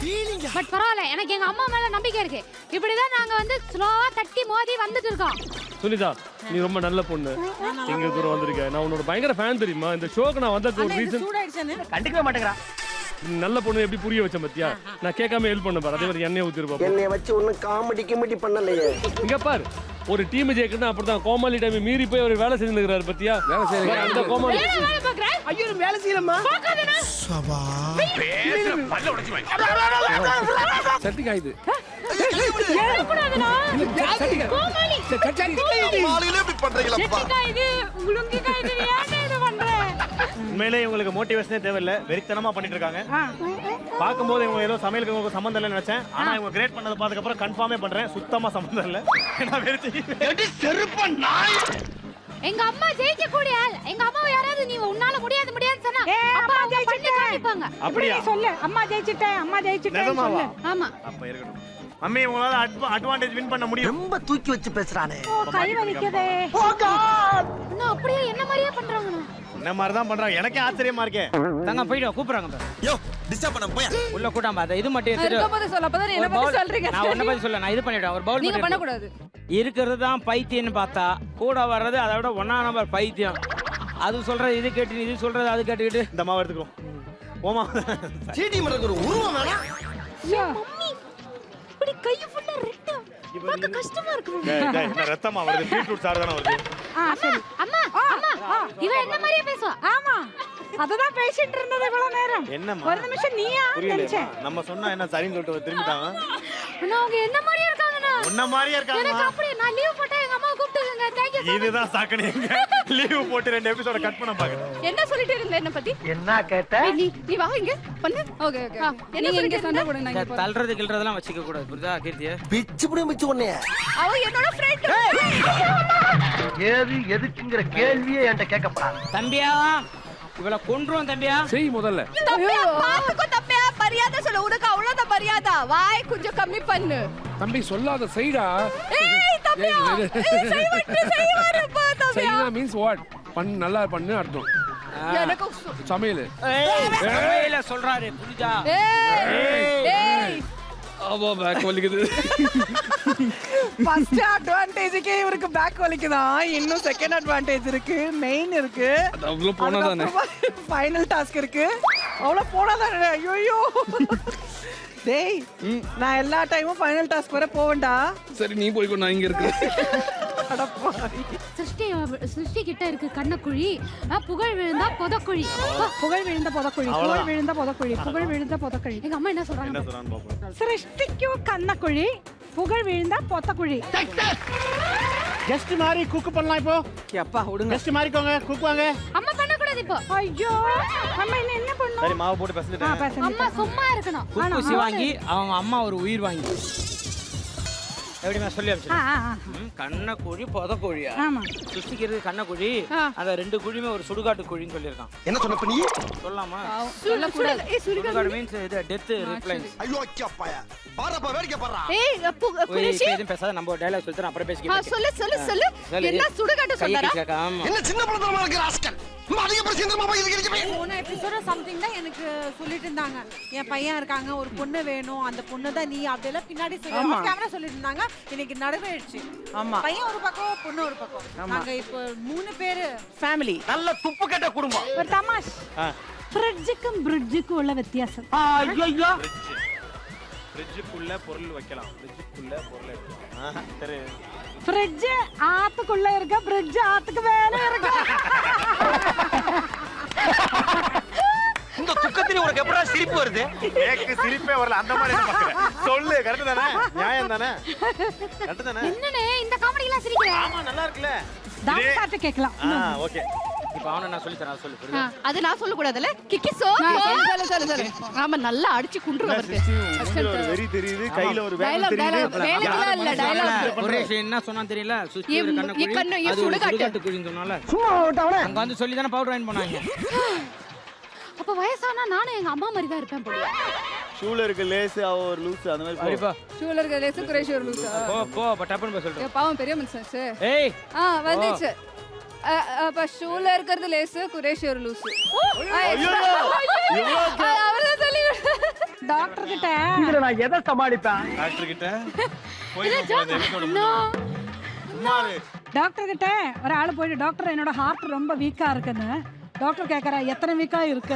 பட் பரவாயில்ல, எனக்கு எங்க அம்மா மேல நம்பிக்கை இருக்கு. இப்படிதான் நாங்க வந்து ஸ்லோவா தட்டி மோதி வந்துட்டு இருக்கோம். சுனிதா நீ ரொம்ப நல்ல பொண்ணு. இங்க தூரம் வந்திருக்க. நான் உன்னோட பயங்கர ஃபேன் தெரியுமா. இந்த ஷோக்கு நான் வந்ததுக்கு ஒரு ரீசன். கண்டுக்கவே மாட்டேங்கறா. நல்ல பொண்ணு எப்படி புரிய வச்ச பத்தியா. நான் கேட்காம ஹெல்ப் பண்ண பாரு. அதே மாதிரி எண்ணெய் ஊத்திருப்பா. என்னைய வச்சு ஒண்ணு காமெடி பண்ணலையே. இங்க பாரு ஒரு டீம் ஜெயிக்கணும் அப்படிதான் கோமாளி டைம் மீறி போய் ஒரு வேலை செஞ்சுக்கிறாரு பத்தியா. வேலை செய்யுங்க. அந்த கோமாளி வேலை பாக்குறேன். ஐயோ வேலை செய்யலமா. பாக்காதேனா. சபா. பல்ல உடைச்சு வை. சட்டி காயுது. கோமாளி. மாலையில இப்படி பண்றீங்களப்பா. இது உங்களுக்கு இது ஏன் இது பண்ற? உண்மையிலே இவங்களுக்கு மோட்டிவேஷனே தேவையில்லை. வெறித்தனமா பண்ணிட்டு இருக்காங்க. பார்க்கும்போது இவங்க ஏதோ சமையலுக்கு உங்களுக்கு சம்மந்தம் இல்லைன்னு நினைச்சேன். ஆனா இவங்க கிரேட் பண்ணதை பார்த்ததுக்கு அப்புறம் கன்ஃபார்மே பண்றேன் சுத்தமா சம்மந்தம் இல்லை. நான் வெறிச்சு செருப்ப நாய். எங்க அம்மா ஜெயிக்க கூடிய ஆள். எங்க அம்மாவை யாராவது நீ உன்னால முடியாதுன்னு சொன்னா அப்பா ஜெயிச்சிட்டாங்க. அப்படியா? சொல்லு அம்மா ஜெயிச்சிட்டேன் சொல்லு. ஆமா அப்ப இருக்கட்டும். மம்மி உங்களால அட்வான்டேஜ் வின் பண்ண முடியும். ரொம்ப தூக்கி வச்சு பேசுறானே. கை வலிக்குதே. அண்ணா அப்படியே என்ன மாதிரியே பண்றாங்கண்ணா. என்ன மாதிரி தான் பண்றாங்க. எனக்கே ஆச்சரியமா இருக்கே. தங்க போய்டு கூப்பிடுறாங்க. யோ டிஸ்டர்ப் பண்ண போய் உள்ள கூட்டாம பாத்த இது மட்டும் இருக்கும்போது சொல்ல அப்பதான் என்ன பத்தி சொல்றீங்க. நான் ஒண்ணு பத்தி சொல்ல. நான் இது பண்ணிடுவேன். ஒரு பவுல் நீங்க பண்ண கூடாது. இருக்கிறது தான் பைத்தியம்னு பார்த்தா கூட வர்றது அதை விட 1ஆம் நம்பர் பைத்தியம். அது சொல்றது இது கேட்டு இது சொல்றது அது கேட்டுக்கிட்டு இந்த மாவு எடுத்துக்கிறோம். ஓமா சீடி மரக்கு ஒரு உருவம் வேணாம். மம்மி இப்படி கை ஃபுல்லா ரெட்டா. பார்க்க கஷ்டமா இருக்கு. டேய் இந்த ரத்தமா வருது. பீட்ரூட் சாறு தான வருது. சரி அம்மா இவ என்ன மாதிரியே பேசுவா. ஆமா அததான் பேசிட்டு இருந்தது இவ்வளவு நேரம். என்னம்மா ஒரு நிமிஷம் நீயா நினைச்சேன். நம்ம சொன்னா என்ன சரின்னு சொல்லிட்டு திரும்பிட்டாங்க. அண்ணா அவங்க என்ன மாதிரியே இருக்காங்கண்ணா. உன்ன மாதிரியே எனக்கு இருக்காங்க. அப்படியே நான் லீவ் போட்டா எங்க அம்மா கூப்பிட்டுங்க. Thank you. இதுதான் சாக்கணிங்க. லீவ் போட்டு 2 எபிசோட கட் பண்ண பாக்குறேன். என்ன சொல்லிட்டு இருந்த என்ன பத்தி? என்ன கேட்ட? நீ வா இங்க பண்ணு. ஓகே என்ன சொல்லிட்டு சண்டை போடுங்க நான் இங்க. தள்ளுறது கிள்றதெல்லாம் வச்சுக்க கூடாது. புரியுதா கீர்த்தியே? பிச்சு புடி மிச்சு ஒண்ணே. அவ என்னோட ஃப்ரெண்ட். ஏது எதுக்குங்கற கேள்வியே என்கிட்ட கேட்கப்படாது. தம்பியா இவள கொன்றுவோம் தம்பியா. செய் முதல்ல. தம்பியா பாத்துக்கோ தம்பியா. மரியாதை சொல்ல. உனக்கு அவ்வளவுதான் மரியாதை. வாய் கொஞ்சம் கம்மி பண்ணு. தம்பி சொல்லாத செய்டா. ஏய் தம்பியா செய்வாரு தம்பியா. செய்னா மீன்ஸ் வாட்? பண்ணு நல்லா பண்ணு அர்த்தம். எனக்கு சமையல் சமையல சொல்றாரு புரியுதா? ஆமா பேக் வலிக்குது. ஃபர்ஸ்ட் அட்வான்டேஜ்க்கே இவருக்கு பேக் வலிக்குதான். இன்னும் செகண்ட் அட்வான்டேஜ் இருக்கு, மெயின் இருக்கு, அது அவ்வளவு போனாதானே ஃபைனல் டாஸ்க் இருக்கு. அவ்வளவு போனாதானே. ஐயோ டேய், நான் எல்லா டைமும் ஃபைனல் டாஸ்க் வர போவேன்டா. சரி நீ போய்க்கோ, நான் இங்க இருக்கேன். சிருஷ்டி கிட்ட இருக்கு கண்ணக்குழி, புகழ் விழுந்தா புதக்குழி. புகழ் விழுந்த புதக்குழி, புகழ் விழுந்த புதக்குழி, புகழ் விழுந்த புதக்குழி. எங்க அம்மா என்ன சொல்றாங்க? என்ன சொல்றான்னு பாப்போம். சிருஷ்டிக்கும் கண்ணக்குழி, புகழ் விழுந்தா பொத்தக்குழி. கெஸ்ட் மாதிரி குக் பண்ணலாம் இப்போ. அப்பா விடுங்க. கெஸ்ட் மாதிரிக்கோங்க, குக் வாங்க. அம்மா பண்ண கூடாது இப்போ. ஐயோ அம்மா என்ன பண்ணும்? சரி மாவு போட்டு பேசிட்டேன். அம்மா சும்மா இருக்கணும். குக்குசி வாங்கி அவங்க அம்மா ஒரு உயிர் வாங்கி எப்படிமா சொல்லி அனுப்பிச்சு. கண்ணக்குழி புதக்குழியா? ஆமா. சுஷ்டிக்கிறது கண்ணக்குழி, அந்த 2 குழியுமே ஒரு சுடுகாட்டு குழின்னு சொல்லியிருக்கான். என்ன சொன்ன நீ? சொல்லாமா? சொல்லக்கூடாது. சுடுகாடு மீன்ஸ் இது டெத் ரிப்ளைன்ஸ். ஐயோ அக்கப்பாயா பாரப்பா வேடிக்கை பாறா. ஏய் குரேஷி எதுவும் பேசாத, நம்ம டயலாக் சொல்லிட்டு அப்புறம் பேசிக்கலாம். சொல்லு என்ன சுடுகாட்டு சொல்றா? என்ன சின்ன பழத்தனமா இருக்கு ராஸ்கல். அதிக பிரச்சனை போன எபிசோட சம்திங் தான் எனக்கு சொல்லிட்டு இருந்தாங்க. என் பையன் இருக்காங்க, ஒரு பொண்ணு வேணும், அந்த பொண்ணு தான் நீ அப்படியெல்லாம் பின்னாடி கேமரா சொல்லிட்டு இருந்தாங்க. இன்னைக்கு நடந்துடுச்சு. ஆமா, பையன் ஒரு பக்கம், பொண்ணு ஒரு பக்கம். நாங்க இப்போ 3 பேரு ஃபேமிலி. நல்ல துப்பு கட்ட குடும்பம். ஒரு தமாஷ். ஃப்ரிட்ஜுக்கும் பிரிட்ஜுக்கும் உள்ள வித்தியாசம். ஐயோ ஃப்ரிட்ஜுக்குள்ள பொருள் வைக்கலாம், ஃப்ரிட்ஜுக்குள்ள பொருள் எடுக்கலாம். சரி, ஃப்ரிட்ஜ் ஆத்துக்குள்ள இருக்க, பிரிட்ஜ் ஆத்துக்கு மேல இருக்க. இந்த துக்கத்திலே உனக்கு எப்படா சிரிப்பு வருது? எனக்கு சிரிப்பே வரல, அந்த மாதிரி பாக்குறேன். சொல்லு, கரெக்ட் தானே? நியாயம் தானே? கரெக்ட் தானே? என்னனே இந்த காமெடி எல்லாம் சிரிக்கிற? ஆமா நல்லா இருக்குல. தாத்தாட்ட கேக்கலாம். ஓகே. இப்போ அவன நான் சொல்லி தரேன், சொல்லு புரியுதா? அது நான் சொல்ல கூடாதுல. கிக்கி சொல்லு. ஆமா நல்லா அடிச்சு குண்டுற வருது. ஒரு வெரி தெரியுது, கையில ஒரு வேகம் தெரியுது. டயலாக் ஒரே விஷயம் என்ன சொன்னா தெரியல. சுஷ்டி ஒரு கண்ணக்குழி, அது ஒரு சுடுகாட்டு குழின்னு சொன்னால சும்மா விட்டவனே. அங்க வந்து சொல்லி தானே பவுடர் வாங்கி போனாங்க. அப்ப வயசானா நானும் எங்க அம்மா மாதிரி தான் இருப்பேன் போல. ஷூல இருக்க லேஸ் அவ ஒரு லூஸ் அந்த மாதிரி அப்படிப்பா ஷூல இருக்க லேஸ் குரேஷி ஒரு லூசா. போ டப்பன் போய் சொல்றேன். பாவம் பெரிய மனுஷன் சார். ஏய் வந்துச்சு. அப்ப ஷூல இருக்கிறது லேஸ், குரேஷி ஒரு லூசு. அவர்தான் சொல்லி டாக்டர் கிட்ட இதுல நான் எதை சமாளிப்பேன்? டாக்டர் கிட்ட போய் டாக்டர் கிட்ட ஒரு ஆளு போயிட்டு, டாக்டர் என்னோட ஹார்ட் ரொம்ப வீக்கா இருக்குன்னு. டாக்டர் கேக்குறா எத்தனை வீக்கா இருக்கு?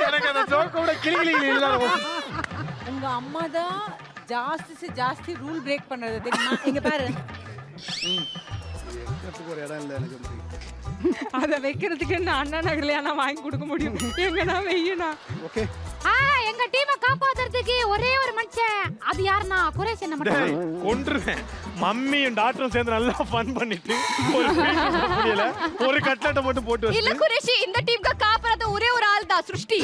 எனக்கு அந்த ஜோக் கூட கிளிகிளி இல்ல. உங்க அம்மா தான் ஜாஸ்தி ரூல் பிரேக் பண்றது தெரியுமா? இங்க பாரு. ஒரு இடம் இல்லை எனக்கு வந்து. அத வைக்கிறதுக்கு நான் அண்ணா நகர்லயா நான் வாங்கி கொடுக்க முடியும்? எங்கனா வெய்யனா. ஓகே. எங்க டீமை காப்பாத்துறதுக்கு ஒரே ஒரு மனுஷன், அது யாருன்னா குரேஷ் என்ன மட்டும். கொன்றுவேன். மம்மியும் டாக்டரும் சேர்ந்து நல்லா ஃபன் பண்ணிட்டு ஒரு கட்லெட்டை மட்டும் போட்டு இல்ல குரேஷி, இந்த டீமுக்கு காப்பாத்த ஒரே ஒரு ஆள் தான், சிருஷ்டி.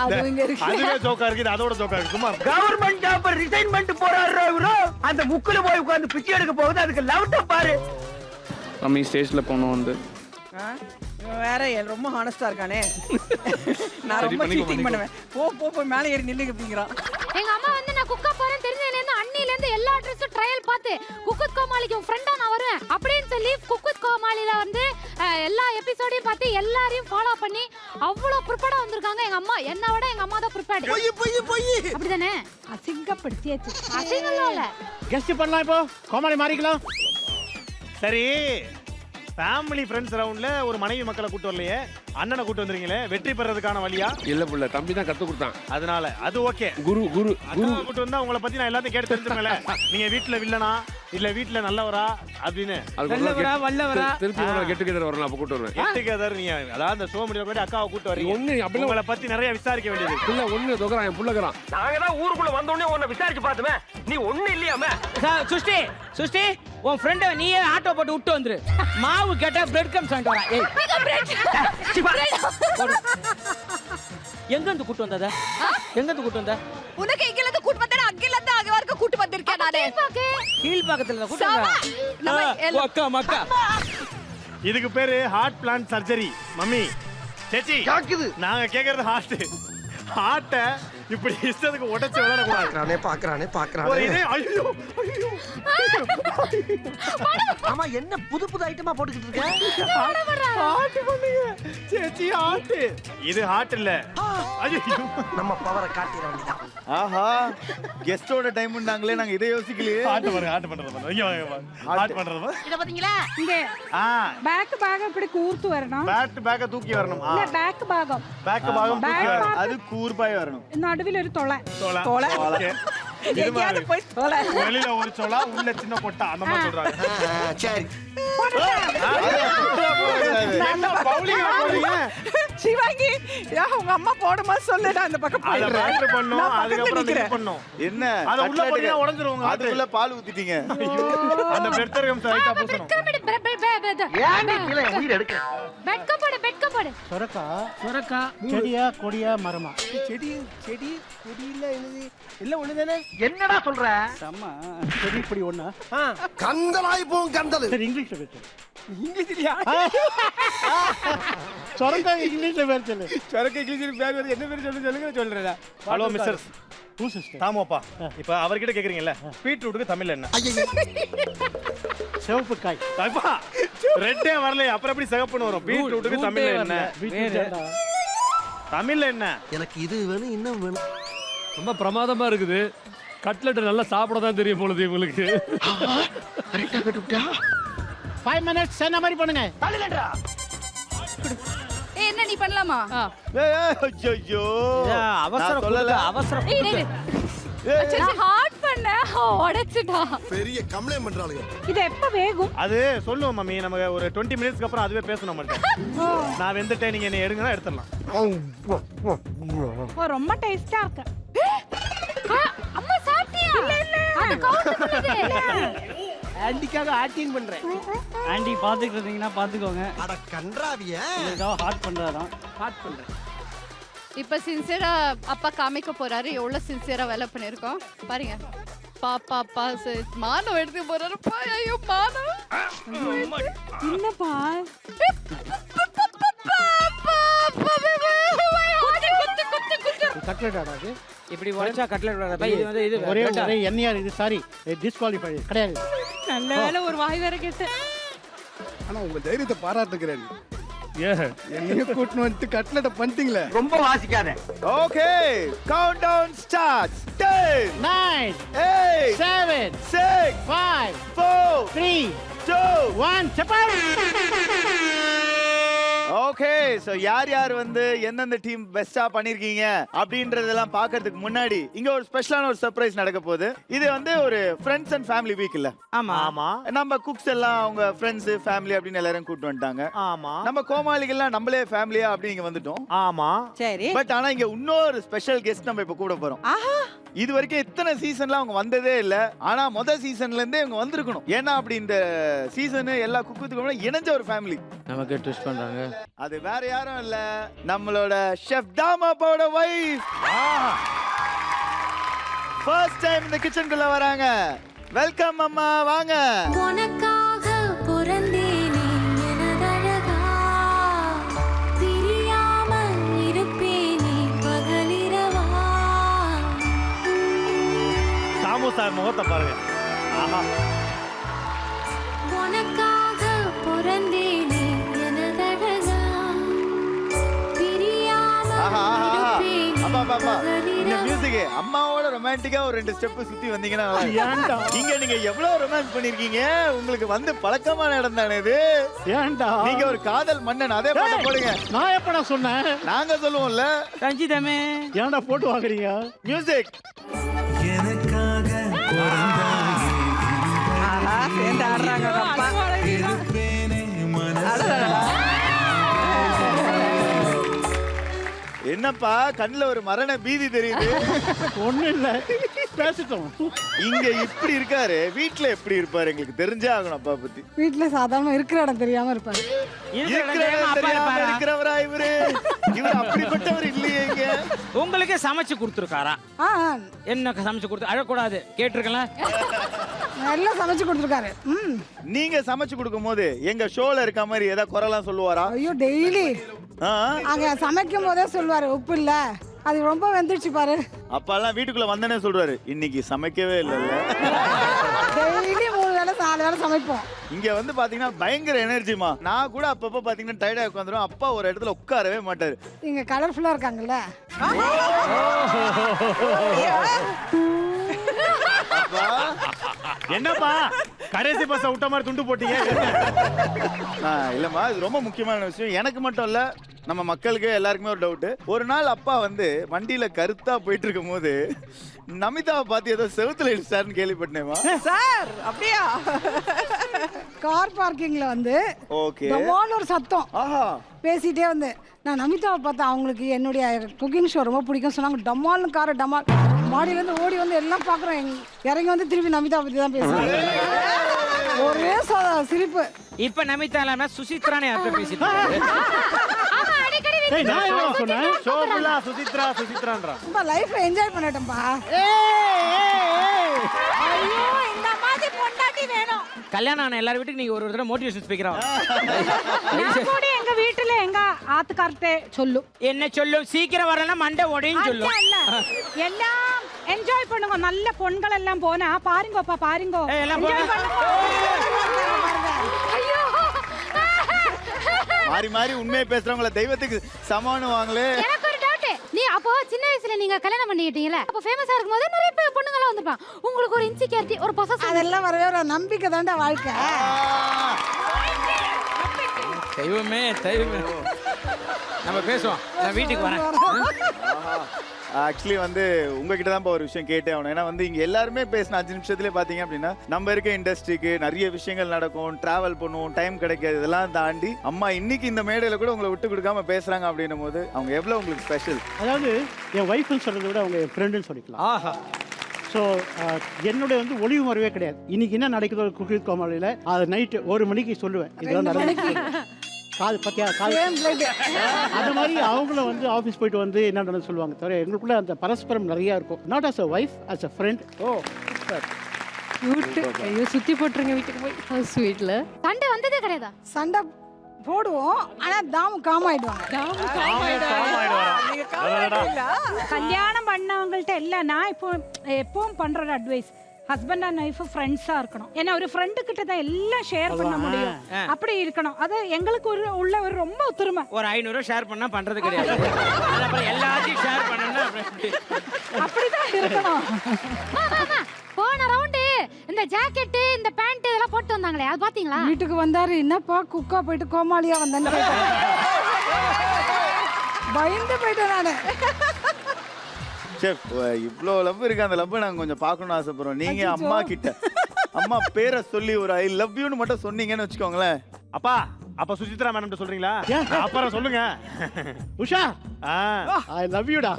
அது இங்க இருக்கு. அதுவே ஜோக்கா இருக்கு, அதோட ஜோக்கா இருக்கு. சும்மா கவர்மெண்ட் ஜாப் ரிசைன்மென்ட் போறாரு இவரு. அந்த முக்குல போய் உட்கார்ந்து பிச்சை எடுக்க போகுது. அதுக்கு லவுட்ட பாரு. மம்மி ஸ்டேஜ்ல போனோம் வந்து. வேற ரொம்ப ஹானஸ்டா இருக்கானே. நான் ரொம்ப சீட்டிங் பண்ணுவேன். போ மேலே ஏறி நில்லுங்க அப்படிங்கறான். எங்க அம்மா வந்து நான் குக்க போறேன் தெரிஞ்சதுல இருந்து அண்ணில இருந்து எல்லா ட்ரெஸ்ஸும் ட்ரையல் பார்த்து குக்குத் கோமாளிக்கு ஃப்ரெண்டா நான் வருவேன் அப்படின்னு சொல்லி குக்குத் கோமாளில வந்து எல்லா எபிசோடையும் பார்த்து எல்லாரையும் ஃபாலோ பண்ணி அவ்வளவு ப்ரிப்பேர்டா வந்திருக்காங்க எங்க அம்மா. என்ன விட எங்க அம்மா தான் ப்ரிப்பேர்ட். போய் அப்படிதானே? அசிங்கப்படுத்தியாச்சு. அசிங்கம்லாம் இல்ல. கெஸ்ட் பண்ணலாம் இப்போ, கோமாளி மாறிக்கலாம். சரி, ஃபேமிலி ஃப்ரெண்ட்ஸ் ரவுண்ட்ல ஒரு மனைவி மக்களை கூட்டு வரலையே, அண்ணனை கூட்டு வந்திருக்கீங்களே, வெற்றி பெறதுக்கான வழியா? இல்ல புள்ள, தம்பி தான் கத்து கொடுத்தான். அதனால அது ஓகே. குரு கூட்டு வந்தா உங்களை பத்தி நான் எல்லாத்தையும் கேட்டு தெரிஞ்சுக்கல. நீங்க வீட்டுல வில்லனா இல்ல வீட்டுல நல்லவரா அப்படின்னு. நல்லவரா வல்லவரா திருப்பி கெட் டுகெதர் வரலாம், அப்ப கூட்டு வருவேன். கெட் டுகெதர் நீங்க அதாவது அந்த ஷோ முடிய கூட அக்காவை கூட்டு வரீங்க. ஒண்ணு அப்படி உங்களை பத்தி நிறைய விசாரிக்க வேண்டியது. இல்ல ஒண்ணு தொகறான் என் புள்ளக்கறான். நாங்க தான் ஊருக்குள்ள வந்த உடனே உன்னை விசாரிச்சு பார்த்தோமே, நீ ஒண்ணு இல்லையாமே. சுஷ்டி உன் ஃப்ரெண்ட நீயே ஆட்டோ போட்டு விட்டு வந்துரு. மாவு கேட்டா பிரெட் கம்ஸ் வாங்கிட்டு வரா. ஏய் எங்க இருந்து கூட்டு வந்தத? எங்க இருந்து கூட்டு வந்த? உனக்கு எங்கல இருந்து கூட்டு வந்தா? அங்கல இருந்து அங்க வரைக்கும் கூட்டு வந்திருக்கேன் நானே. கீழ் பக்கத்துல கூட்டு வந்த. அக்கா மக்கா. இதுக்கு பேரு ஹார்ட் பிளான்ட் சர்ஜரி. மம்மி சேச்சி நாங்க கேக்குறது ஹார்ட்டை இப்படி இஷ்டத்துக்கு உடைச்சு விளையாடக்கூடாது. பாக்குறானே இதே ஐயோ ஐயோ. ஆமா என்ன புது புது ஐட்டமா போட்டுக்கிட்டு இருக்க? ஹார்ட் பண்ணுங்க சேச்சி ஹார்ட். இது ஹார்ட் இல்ல. ஐயோ நம்ம பவரை காட்டிட வேண்டியதான். ஆஹா கெஸ்டோட டைம்னாங்களே நாங்க இதை யோசிக்கலையே. ஹார்ட் பாருங்க ஹார்ட் பண்றது பாருங்க. ஐயோ ஹார்ட் பண்றது பாருங்க. இத பாத்தீங்களா? இங்க பேக் பாகம் இப்படி கூர்த்து வரணும். பேக்க தூக்கி வரணும். இல்ல பேக் பாகம். பேக் பாகம் தூக்கி வரணும். அது கூர்பாய் வரணும். நடுவில் ஒரு தொலை. தோலை. ஓகே. எங்கயாவது போய் தொலை. வெளியில ஒரு சொலா உள்ள சின்ன கொட்டா அந்த மாதிரி சொல்றாங்க. சரி. என்ன பவுலிங் போறீங்க? சிவாங்கி உங்க அம்மா போடுமா சொல்லுடா அந்த பக்கம் அத போயிடுறேன். பேட்டர் பண்ணோம் அதுக்கு அப்புறம் இது பண்ணோம். என்ன அத உள்ள போடினா உடைஞ்சிருவாங்க. அதுக்குள்ள பால் ஊத்திட்டீங்க. அந்த பெர்தர்கம் சைட்டா பூசணும். ஏன் கீழ உயிர் எடுக்க? பெட் கப்போடு. சொரக்கா செடியா கொடியா மரமா? செடி கொடியில என்னது எல்லாம் ஒண்ணுதானே? என்னடா சொல்ற? செடி இப்படி ஒண்ணா? கந்தலாய் போம் கந்தல். சரி இங்கிலீஷ்ல பேசு. இங்கிலீஷ்லயா? சொரக்கா இங்கிலீஷ்ல பேர் சொல்லு. சொரக்கா இங்கிலீஷ்ல பேர் வருது. என்ன பேர் சொல்லுங்க சொல்றேன். Hello mister too sister. தாமோப்பா. இப்ப அவர்கிட்ட கேக்குறீங்கல்ல பீட்ரூட்டுக்கு தமிழ்ல என்ன? சிவப்பு காய். அப்பா ரெட்டே வரல அப்புறம் எப்படி சிகப்புன்னு வரும்? பீட்ரூட்டுக்கு தமிழ்ல என்ன? தமிழ்ல என்ன? எனக்கு இது வேணும் இன்னும் வேணும். ரொம்ப பிரமாதமா இருக்குது. கட்லெட் நல்லா சாப்பிட தான் தெரியும் போலுது உங்களுக்கு. கரெக்டா கட்டுட்டா. 5 minutes என்ன மாதிரி பண்ணுங்க. தள்ளுடா. என்ன நீ பண்ணலாமா? ஐயோ அவசரம் சொல்லல அவசரம். ஹார்ட் பண்ண உடைச்சிட்டா. பெரிய கம்ப்ளைன்ட் பண்றாளுங்க. இது எப்ப வேகும்? அது சொல்லுவோம் மம்மி நமக்கு ஒரு 20 மினிட்ஸ்க்கு அப்புறம் அதுவே பேசணும் நம்மள்ட்ட. நான் வெந்துட்டேன் நீங்க என்ன எடுங்கன்னா எடுத்துடலாம். ரொம்ப டேஸ்டா இருக்கு. அம்மா சாப்பிட்டியா? இல்ல அது கவுண்ட் பண்ணுது. ஆண்டிக்காக ஆக்டிங் பண்றேன். ஆண்டி பாத்துக்கிட்டு இருந்தீங்கன்னா பாத்துக்கோங்க. அட கன்றாவிய. இதுக்காக ஹார்ட் பண்றாராம். ஹார்ட் பண்றேன். இப்ப சின்சியரா அப்பா காமிக்க போறாரு எவ்வளவு சின்சியரா வேலை பண்ணிருக்கோம் பாருங்க. பாப்பா மானம் எடுத்து போறாரு. ஐயோ மானம். என்னப்பா? கட்லெட் ஆடாது. இப்படி உடைச்சா கட்லெட் வராது. இது வந்து இது ஒரே என்ஆர் இது சாரி டிஸ்குவாலிஃபை கிடையாது. நல்ல வேளை ஒரு வாய் வேற கேட்டு. ஆனா உங்க தைரியத்தை பாராட்டுகிறேன். ஏன் என்னையும் கூட்டின்னு வந்து கட்லெட்டை பண்ணிட்டீங்களே. ரொம்ப வாசிக்காத. Okay count down starts. 10 9 8 7 6 5 4 3 2 1 சப்பாய். Okay so யார் வந்து எந்தெந்த டீம் பெஸ்டா பண்ணிருக்கீங்க அப்படின்றதெல்லாம் பார்க்கிறதுக்கு முன்னாடி இங்க ஒரு ஸ்பெஷலான ஒரு சர்ப்ரைஸ் நடக்க போகுது. இது வந்து ஒரு ஃப்ரெண்ட்ஸ் அண்ட் ஃபேமிலி வீக் இல்ல? ஆமா ஆமா. நம்ம குக்ஸ் எல்லாம் அவங்க ஃப்ரெண்ட்ஸ் ஃபேமிலி அப்படின்னு எல்லாரும் கூட்டு வந்துட்டாங்க. ஆமா. நம்ம கோமாளிகள்லாம் நம்மளே ஃபேமிலியா அப்படி இங்க வந்துட்டோம். ஆமா. சரி. பட் ஆனா இங்க இன்னொரு ஸ்பெஷல் கெஸ்ட் நம்ம இப்ப கூட போறோம். இது வரைக்கும் இத்தனை சீசன்ல அவங்க வந்ததே இல்ல. ஆனா முதல் சீசன்ல இருந்தே இவங்க வந்திருக்கணும். ஏன்னா அப்படி இந்த சீசன் எல்லா குக்குத்துக்கும் இணைஞ்ச ஒரு ஃபேமிலி. நமக்கு ட்விஸ்ட் பண்றாங்க. அது வேற யாரும் இல்ல நம்மளோட ஷெஃப் தாமாவோட வைஃப். ஃபர்ஸ்ட் டைம் இந்த கிச்சனுக்குள்ள வராங்க. வெல்கம் அம்மா வாங்க. உனக்காக பிறந்தேனே எனதழகா பிரியாமல் இருப்பேனே பகலிரவா. சாமு சார் முகத்தை பாருங்க. ஆஹா. உனக்காக பிறந்தேனே எனதழகா பிரியாமல் ஆஹா இருப்பேனே அப்பா இந்த பகலிரவா. மியூசிக் அம்மாவோட ரொமான்டிக்கா ஒரு 2 ஸ்டெப் சுத்தி வந்தீங்கன்னா ஏன்டா? நீங்க எவ்வளவு ரொமான்ஸ் பண்ணிருக்கீங்க. உங்களுக்கு வந்து பழக்கமான இடம் தானே இது. ஏன்டா? நீங்க ஒரு காதல் மன்னன். அதே பாட்டு போடுங்க. நான் எப்படா சொன்னேன்? நாங்க சொல்லுவோம்ல. ரஞ்சிதமே ஏன்டா போட்டு வாங்குறீங்க? மியூசிக். எனக்காக பிறந்தாயே சேர்ந்து ஆடுறாங்க அப்பா. இருப்பேனே மனசு. என்னப்பா கண்ணுல ஒரு மரண பீதி தெரியுது. ஒண்ணு இல்ல பேசிட்டோம். இங்க இப்படி இருக்காரு வீட்ல எப்படி இருப்பாரு எங்களுக்கு தெரிஞ்சே ஆகணும். அப்பா பத்தி வீட்டுல சாதாரண இருக்கிற இடம் தெரியாம இருப்பாரு. இருக்கிறவரா இவரு? இவர் அப்படிப்பட்டவர் இல்லையே. இங்க உங்களுக்கு சமைச்சு கொடுத்துருக்காரா? என்ன சமைச்சு கொடுத்து அழக்கூடாது கேட்டிருக்கலாம். நல்லா சமைச்சு கொடுத்துருக்காரு. நீங்க சமைச்சு கொடுக்கும் போது எங்க ஷோல இருக்க மாதிரி ஏதாவது குறைலாம் சொல்லுவாரா? ஐயோ டெய்லி ஆ? அங்க சமைக்கும் போதே சொல்லுவாரு உப்பு இல்ல அது ரொம்ப வெந்துடுச்சு பாரு. அப்பாலாம் வீட்டுக்குள்ள வந்தனே சொல்றாரு இன்னைக்கு சமைக்கவே இல்லைல்ல. டெய்லி 3 வேளை 4 வேளை சமைப்போம். இங்க வந்து பாத்தீங்கன்னா பயங்கர எனர்ஜிமா. நான் கூட அப்பப்ப பாத்தீங்கன்னா டயர்டா உட்காந்துரும். அப்பா ஒரு இடத்துல உட்காரவே மாட்டாரு. இங்க கலர்ஃபுல்லா இருக்காங்கல்ல. என்னப்பா கடைசி பஸ்ஸை விட்ட மாதிரி துண்டு போட்டீங்க? இல்லம்மா இது ரொம்ப முக்கியமான விஷயம். எனக்கு மட்டும் இல்ல நம்ம மக்களுக்கு எல்லாருக்குமே ஒரு டவுட். ஒரு நாள் அப்பா வந்து வண்டியில கருத்தா போயிட்டு இருக்கும் போது நமிதாவை பார்த்து ஏதோ செவுத்துல இடிச்சாருன்னு கேள்விப்பட்டேமா. சார் அப்படியா? கார் பார்க்கிங்ல வந்து ஓகே டமால் ஒரு சத்தம். ஆஹா பேசிட்டே வந்து நான் நமிதாவை பார்த்தேன். அவங்களுக்கு என்னுடைய குக்கிங் ஷோ ரொம்ப பிடிக்கும் சொன்னாங்க. டமால்னு காரை டமால் மாடியிலேருந்து ஓடி வந்து எல்லாம் பார்க்குறோம். இறங்கி வந்து திருப்பி நமிதா பற்றி தான் பேசுகிறேன். ஒரே சிரிப்பு. இப்ப நமிதா இல்லாம சுசித்ரானே யார்கிட்ட பேசிட்டு லைஃப்ல என்ஜாய் பண்ணட்டேன்பா. ஐயோ இந்த மாதிரி பொண்டாட்டி வேணும். கல்யாணம் ஆன எல்லார் வீட்டுக்கு நீங்க ஒரு தடவை மோட்டிவேஷன் ஸ்பீக்கரா கூட எங்க வீட்டுல எங்க ஆத்துக்கார்ட்டே சொல்லும். என்ன சொல்லும்? சீக்கிரம் வரலன்னா மண்டை உடையும் சொல்லும். எல்லாம் என்ஜாய் பண்ணுங்க. நல்ல பொண்கள் எல்லாம் போனா பாருங்கப்பா பாருங்க. மாறி மாறி உண்மையை பேசுறவங்கள தெய்வத்துக்கு சமானுவாங்களே. எனக்கு ஒரு டவுட். நீ அப்போ சின்ன வயசுல நீங்க கல்யாணம் பண்ணிட்டீங்கல, அப்போ ஃபேமஸா இருக்கும்போது நிறைய பொண்ணுங்களா வந்திருப்பாங்க. உங்களுக்கு ஒரு இன்சிக்யூரிட்டி, ஒரு பொசசிவ், அதெல்லாம் வரவே ஒரு நம்பிக்கை தான்டா வாழ்க்கை. தெய்வமே தெய்வமே. நம்ம பேசுவோம். நான் வீட்டுக்கு வரேன். ஆக்சுவலி வந்து உங்ககிட்ட தான் ஒரு விஷயம் கேட்டே ஆகணும். ஏன்னா வந்து இங்க எல்லாருமே பேசின 5 நிமிஷத்துலேயே பார்த்தீங்க அப்படின்னா நம்ம இருக்க இண்டஸ்ட்ரிக்கு நிறைய விஷயங்கள் நடக்கும், டிராவல் பண்ணுவோம், டைம் கிடைக்காது. இதெல்லாம் தாண்டி அம்மா இன்னைக்கு இந்த மேடையில கூட உங்களை விட்டு கொடுக்காம பேசுறாங்க அப்படின்னும் போது அவங்க எவ்வளவு உங்களுக்கு ஸ்பெஷல். அதாவது என் ஒய்ஃப்னு சொல்றதை விட அவங்க என் ஃப்ரெண்டுன்னு சொல்லிக்கலாம். ஆஹா. ஸோ என்னுடைய வந்து ஒளிவு மறைவே கிடையாது. இன்னைக்கு என்ன நடக்குதோ குக் வித் கோமாளியில் அது நைட்டு 1 மணிக்கு சொல்லுவேன். இதெல்லாம் நடக்கும். காது பத்தியா காது அது மாதிரி அவங்களும் வந்து ஆஃபீஸ் போயிட்டு வந்து என்ன நடந்து சொல்லுவாங்க. தவிர எங்களுக்குள்ள அந்த பரஸ்பரம் நிறையா இருக்கும். Not as a wife, as a friend. ஓ ஐயோ சுத்தி போட்டுருங்க வீட்டுக்கு போய். ஸ்வீட்ல சண்டை வந்ததே கிடையாதா? சண்டை போடுவோம், ஆனா தாமு காம் ஆயிடுவாங்க. கல்யாணம் பண்ணவங்கள்ட்ட இல்லை. நான் இப்போ எப்பவும் பண்ற அட்வைஸ், ஹஸ்பண்ட் அண்ட் ஒய்ஃப் ஃப்ரெண்ட்ஸா இருக்கணும். ஏன்னா ஒரு ஃப்ரெண்டு கிட்ட தான் எல்லாம் ஷேர் பண்ண முடியும். அப்படி இருக்கணும். அது எங்களுக்கு உள்ள ஒரு ரொம்ப ஒத்துருமை. ஒரு 500 ஷேர் பண்ணா பண்றது கிடையாது. அப்புறம் எல்லாத்தையும் ஷேர் பண்ணனும். அப்படிதான் இருக்கணும். போன ரவுண்டு இந்த ஜாக்கெட் இந்த பேண்ட் இதெல்லாம் போட்டு வந்தாங்களே, அது பாத்தீங்களா? வீட்டுக்கு வந்தாரு, என்னப்பா குக்கா போயிட்டு கோமாளியா வந்தேன்னு பயந்து போயிட்டேன் நானு. செஃப் இவ்வளோ லவ் இருக்கு. அந்த லவ் நாங்கள் கொஞ்சம் பார்க்கணும்னு ஆசைப்படுறோம். நீங்க அம்மா கிட்ட அம்மா பேரை சொல்லி ஒரு ஐ லவ் யூன்னு மட்டும் சொன்னீங்கன்னு வச்சுக்கோங்களேன். அப்பா அப்ப சுசித்ரா மேடம் சொல்றீங்களா? அப்புறம் சொல்லுங்க. உஷா ஐ லவ் யூடா.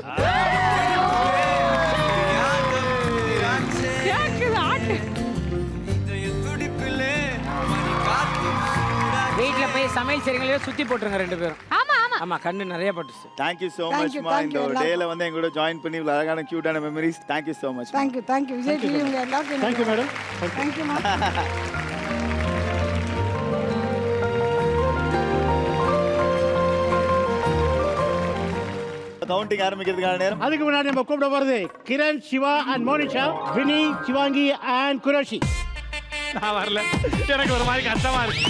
வீட்ல போய் சமையல் செய்றீங்களே சுத்தி போட்டுருங்க 2 பேரும். ஆமா ஆமா ஆமா கண்ணு நிறைய பட்டுச்சு. Thank you so much மா. இந்த ஒரு டேல வந்து எங்களோட ஜாயின் பண்ணி இவ்வளவு அழகான கியூட்டான memories. Thank you so much. Thank you Vijay TV உங்க எல்லாருக்கும். Thank you madam. Thank you மா. கவுண்டிங் ஆரம்பிக்கிறதுக்கான நேரம். அதுக்கு முன்னாடி நம்ம கூப்பிட போறது கிரண், சிவா அண்ட் மோனிஷா, வினி, சிவாங்கி அண்ட் குரோஷி. நான் வரல, எனக்கு ஒரு மாதிரி கஷ்டமா இருக்கு.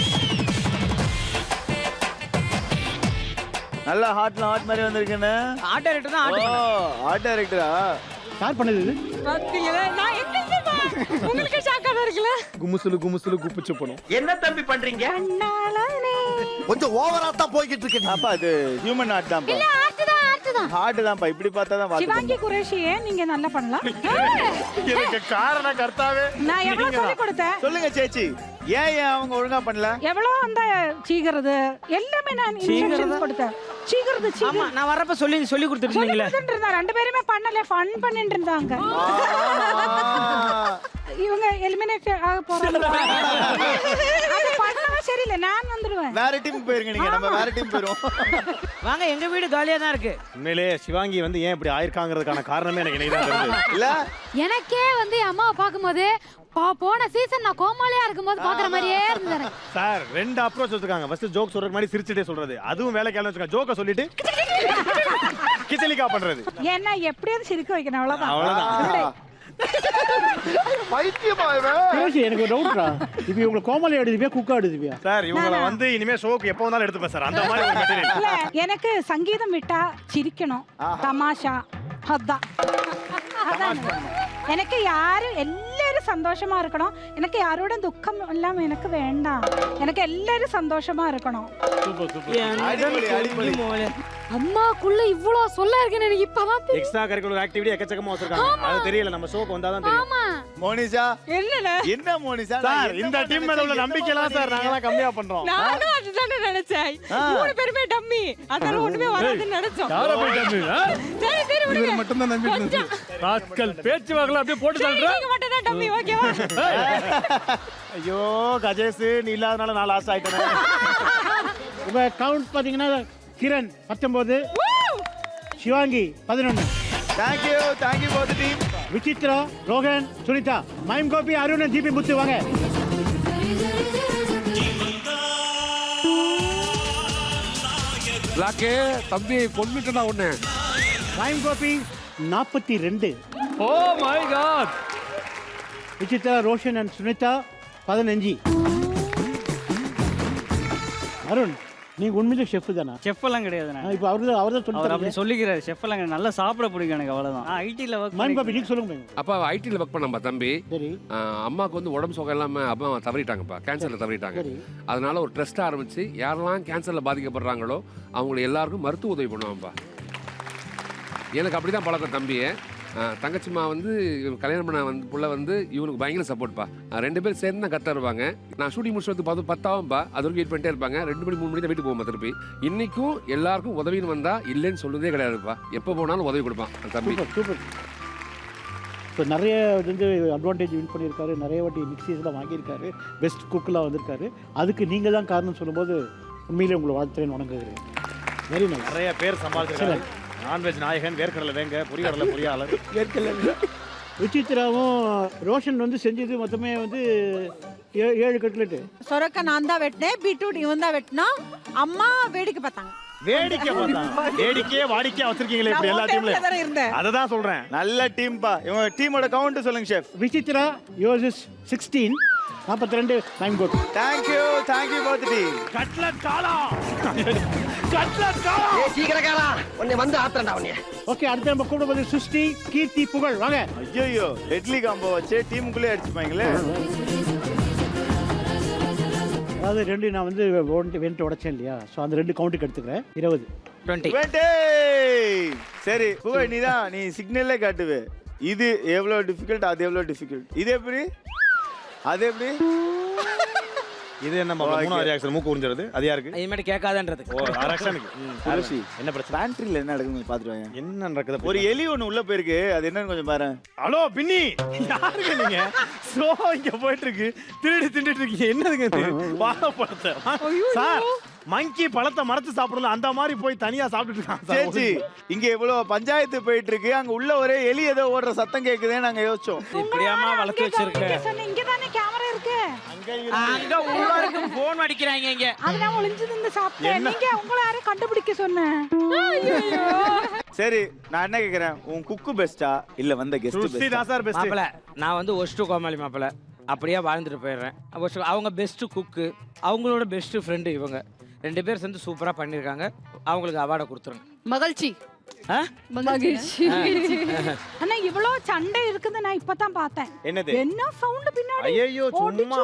நல்ல ஹாட் மாதிரி வந்திருக்கேன்னு. ஆர்ட் டைரக்டர் தான் ஆர்ட் டைரக்டரா ஸ்டார்ட் பண்ணது. பாத்தீங்களா? நான் என்ன உங்களுக்கு ஷாக்கா இருக்குல. குமுசுலு குப்பிச்சு போணும். என்ன தம்பி பண்றீங்க? கொஞ்சம் ஓவரா தான் போய்கிட்டு இருக்கு. அப்பா அது ஹியூமன் ஆர்ட் தான். இல்ல ஆர்ட் தான். ஹார்ட் தான்ப்பா. இப்படி பார்த்தா தான் வாத்து. சிவாங்கி குரேஷியே நீங்க நல்லா பண்ணலாம். எனக்கு காரணம் கர்த்தாவே. நான் எவ்வளவு சொல்லி கொடுத்தேன். சொல்லுங்க சேச்சி, ஏன் அவங்க ஒழுங்கா பண்ணல? எவ்வளவு அந்த சீக்கிறது எல்லாமே நான் இன்ஸ்ட்ரக்ஷன்ஸ் கொடுத்தேன். சீக்கிறது ஆமா நான் வரப்ப சொல்லி கொடுத்துட்டீங்களே. 2 பேருமே பண்ணல, ஃபன் பண்ணிட்டு இருந்தாங்க. இவங்க எலிமினேட் ஆக போறாங்க. அது பண்ணவே சரியில்லை. நான் வந்துடுவேன். வேற டீம் போயிருங்க நீங்க. நம்ம வேற டீம் போறோம். வாங்க, எங்க வீடு காலியா தான் இருக்கு. உண்மையிலே சிவாங்கி வந்து ஏன் இப்படி ஆயிருக்காங்கிறதுக்கான காரணமே எனக்கு இன்னைக்கு தான் தெரியுது. இல்ல எனக்கே வந்து அம்மாவை பாக்கும்போது போன சீசன் நான் கோமாளியா இருக்கும்போது பாக்குற மாதிரியே இருந்தது. சார் 2 அப்ரோச் வச்சிருக்காங்க. ஃபர்ஸ்ட் ஜோக் சொல்றதுக்கு முன்னாடி சிரிச்சிட்டே சொல்றது. அதுவும் வேலைக்கு ஆளு வச்சிருக்காங்க. ஜோக்க சொல்லிட்டு கிச்சலிக்கா பண்றது. ஏன்னா எப்படியாவது சிரிக்க வைக்கணும் அவ்வளவுதான். அவ்வளவுதான். எனக்கு ஒரு டவுட்ரா, இப்போ இவங்க கோமாளி ஆடுதுவியா குக்கா ஆடுதுவியா சார்? இவங்கள வந்து இனிமே ஷோக்கு எப்போ வந்தாலும் எடுத்துப்பேன் சார், அந்த மாதிரி ஒரு மெட்டீரியல். இல்ல எனக்கு சங்கீதம் விட்டா சிரிக்கணும், தமாஷா, அதான் அதான் எனக்கு யாரும் எல்லாரும் சந்தோஷமா இருக்கணும். எனக்கு யாரோட துக்கம் எல்லாம் எனக்கு வேண்டாம். எனக்கு எல்லாரும் சந்தோஷமா இருக்கணும். அம்மாக்குள்ள இவ்ளோ சொல்ல இருக்குன்னு எனக்கு இப்பதான் தெரியும். எக்ஸ்ட்ரா கரிக்குலர் ஆக்டிவிட்டி எக்கச்சக்கமா வச்சிருக்காங்க. அது தெரியல, நம்ம ஷோக்கு வந்தா தான் தெரியும். மோனிஷா என்ன மோனிஷா சார், இந்த டீம் மேல உள்ள நம்பிக்கை எல்லாம் சார் நாங்கலாம் கம்மியா பண்றோம். நானும் அதுதானே நினைச்சேன். 3 பேருமே டம்மி, அதனால ஒண்ணுமே வராதுன்னு நினைச்சோம். யாரை போய் டம்மி? சரி சரி விடுங்க. இவர் மட்டும் தான் நம்பிட்டு ராஸ்கல் பேச்சு வாங்கல அப்படியே போட்டு தள்ளுற. நீங்க மட்டும் தான் டம்மி, ஓகேவா? ஐயோ கஜேஷ், நீ இல்லாதனால நான் லாஸ் ஆயிட்டேன். உங்க கவுண்ட் பாத்தீங்கன்னா Kiran 19, Sivangi 11. Thank you both team. Vichitra, Rohan, Sunitha, mime Gopi, Arun, GP Muthu வாங்க. பிளாக்கே தம்பி கொன்னுட்டா ஒண்ணு. Mime Gopi 42. Oh my god. Vichitra, Roshan and Sunitha 15. Arun, நீங்க உண்மையிலே ஷெஃப் தானா? செஃப் எல்லாம் கிடையாதுண்ணா. இப்போ அவர்தான் அவர் சொல்லிட்டாரு. அப்படி சொல்லிக்கிறாரு. செஃப் எல்லாம் கிடையாது. நல்லா சாப்பிட பிடிக்கும் எனக்கு, அவ்வளவுதான். ஐடில ஒர்க் மைம் கோபி நீங்க சொல்லுங்க. அப்பா ஐடில ஒர்க் பண்ணாம்பா தம்பி. சரி. அம்மாவுக்கு வந்து உடம்பு சுகம் இல்லாம அப்பா தவறிட்டாங்கப்பா, கேன்சர்ல தவறிட்டாங்க. அதனால ஒரு ட்ரஸ்ட் ஆரம்பிச்சு யாரெல்லாம் கேன்சர்ல பாதிக்கப்படுறாங்களோ அவங்களுக்கு எல்லாருக்கும் மருத்துவ உதவி பண்ணுவாங்கப்பா. எனக்கு அப்படிதான் பழக்கம் தம்பியை. தங்கச்சிம்மா வந்து கல்யாணம் பண்ண வந்து புள்ள வந்து இவனுக்கு பயங்கர சப்போர்ட்ப்பா. 2 பேரும் சேர்ந்து தான் கரெக்டாக இருப்பாங்க. நான் ஷூட்டிங் முடிச்சு பார்த்து 10 ஆகும்பா, அது வரைக்கும் வெயிட் பண்ணிட்டே இருப்பாங்க. 2 மணி 3 மணி தான் வீட்டுக்கு போகும்போது திருப்பி. இன்னைக்கும் எல்லாருக்கும் உதவின்னு வந்தா இல்லைன்னு சொல்றதே கிடையாதுப்பா. எப்போ போனாலும் உதவி கொடுப்பான் தம்பி. சூப்பர். இப்போ நிறைய வந்து அட்வான்டேஜ் வின் பண்ணியிருக்காரு, நிறைய வாட்டி மிக்சிஸ்லாம் வாங்கியிருக்காரு, பெஸ்ட் குக்கெலாம் வந்திருக்காரு. அதுக்கு நீங்கள் தான் காரணம் சொல்லும்போது உண்மையிலே உங்களை வாழ்த்துறேன், வணங்குகிறேன். Very nice. நிறைய பேர் சம்பாதிச்சிருக்காங்க. நான்வெஜ் நாயகன், வேர்க்கடலை வேங்க, பொரியடலை பொரியாளர், வேர்க்கடலை. விசித்ராவும் ரோஷன் வந்து செஞ்சது மொத்தமே வந்து 7 கட்லெட்டு. சொரக்க நான் தான் வெட்டினேன், பீட்ரூட் இவன் தான் வெட்டினா. அம்மா வேடிக்கை பார்த்தாங்க. வேடிக்கை பார்த்தாங்க. வேடிக்கையே வாடிக்கையா வச்சிருக்கீங்களே இப்படி எல்லா டீம்லயும். அததான் சொல்றேன். நல்ல டீம்பா. இவங்க டீமோட கவுண்ட் சொல்லுங்க chef. Vichitra yours is 16, 42. Time code. Thank you both team. Cutlet காலா. கட்லட் காலா. ஏய் சீக்கிரக்காரா, உன்னை வந்து ஆத்துறடா உன்னை. ஓகே, அடுத்து நம்ம கூட வந்து சுஷ்டி, கீர்த்தி, புகழ் வாங்க. ஐயோ டெட்லி காம்போ வச்சு டீமுக்குள்ளே அடிச்சுப்பாங்களே. அதாவது 2 நான் வந்து வெண்ட் உடைச்சேன் இல்லையா, ஸோ அந்த 2 கவுண்ட்டுக்கு எடுத்துக்கிறேன். 20. சரி புகழ், நீ சிக்னல்லே காட்டுவே. இது எவ்வளோ டிஃபிகல்ட், அது எவ்வளோ டிஃபிகல்ட். இது எப்படி, அது எப்படி? இது என்ன மூணாவது ரியாக்ஷன், மூக்கு உறிஞ்சிருது. அது யாருக்கு? இனிமேட்டு கேட்காதன்றது. ஓ ஆக்ஷனுக்கு. அரிசி என்ன பிரச்சனை? பேண்ட்ரியில் என்ன நடக்குது பார்த்துருவாங்க. என்ன நடக்குது? ஒரு எலி ஒன்று உள்ள போயிருக்கு, அது என்னன்னு கொஞ்சம் பாரு. ஹலோ பின்னி, யாருங்க நீங்க? ஷோ இங்க போயிட்டு இருக்கு, திருடி திண்டுட்டு இருக்கீங்க. என்னதுங்க இது? வாழைப்பழத்தை சார், மங்கி பழத்தை மரத்து சாப்பிடல, அந்த மாதிரி போய் தனியா சாப்பிட்டுட்டு இருக்காங்க. சேச்சி, இங்க இவ்வளவு பஞ்சாயத்து போயிட்டு இருக்கு, அங்க உள்ள ஒரே எலி ஏதோ ஓடுற சத்தம் கேக்குதேன்னு நாங்க யோசிச்சோம். இப்படியாமா வளர்த்து வச்சிருக்கேன். இங்க தானே கேமரா இருக்கு. அங்க உள்ளாருக்கு போன் அடிக்கிறாங்க இங்க. அதனால ஒளிஞ்சு நின்னு சாப்பிட்டேன். நீங்க உங்களை யாரும் கண்டுபிடிக்க சொன்னேன். சரி, நான் என்ன கேக்குறேன், உன் குக்கு பெஸ்டா இல்ல வந்த கெஸ்ட் பெஸ்டா? Sir best. மாப்பிள, நான் வந்து ஒஸ்ட் கோமாளி மாப்பிள, அப்படியே வாழ்ந்துட்டு போயிடுறேன். அவங்க பெஸ்ட் குக்கு, அவங்களோட பெஸ்ட் ஃப்ரெண்டு இவங்க 2 பேர் சேர்ந்து சூப்பரா பண்ணிருக்காங்க. அவங்களுக்கு அவார்டை கொடுத்துருங்க. மகிழ்ச்சி. மகிழ்ச்சி. அண்ணா இவ்ளோ சண்டை இருக்குது, நான் இப்பதான் பார்த்தேன். என்னது? என்ன சவுண்ட் பின்னாடி? ஐயோ சும்மா.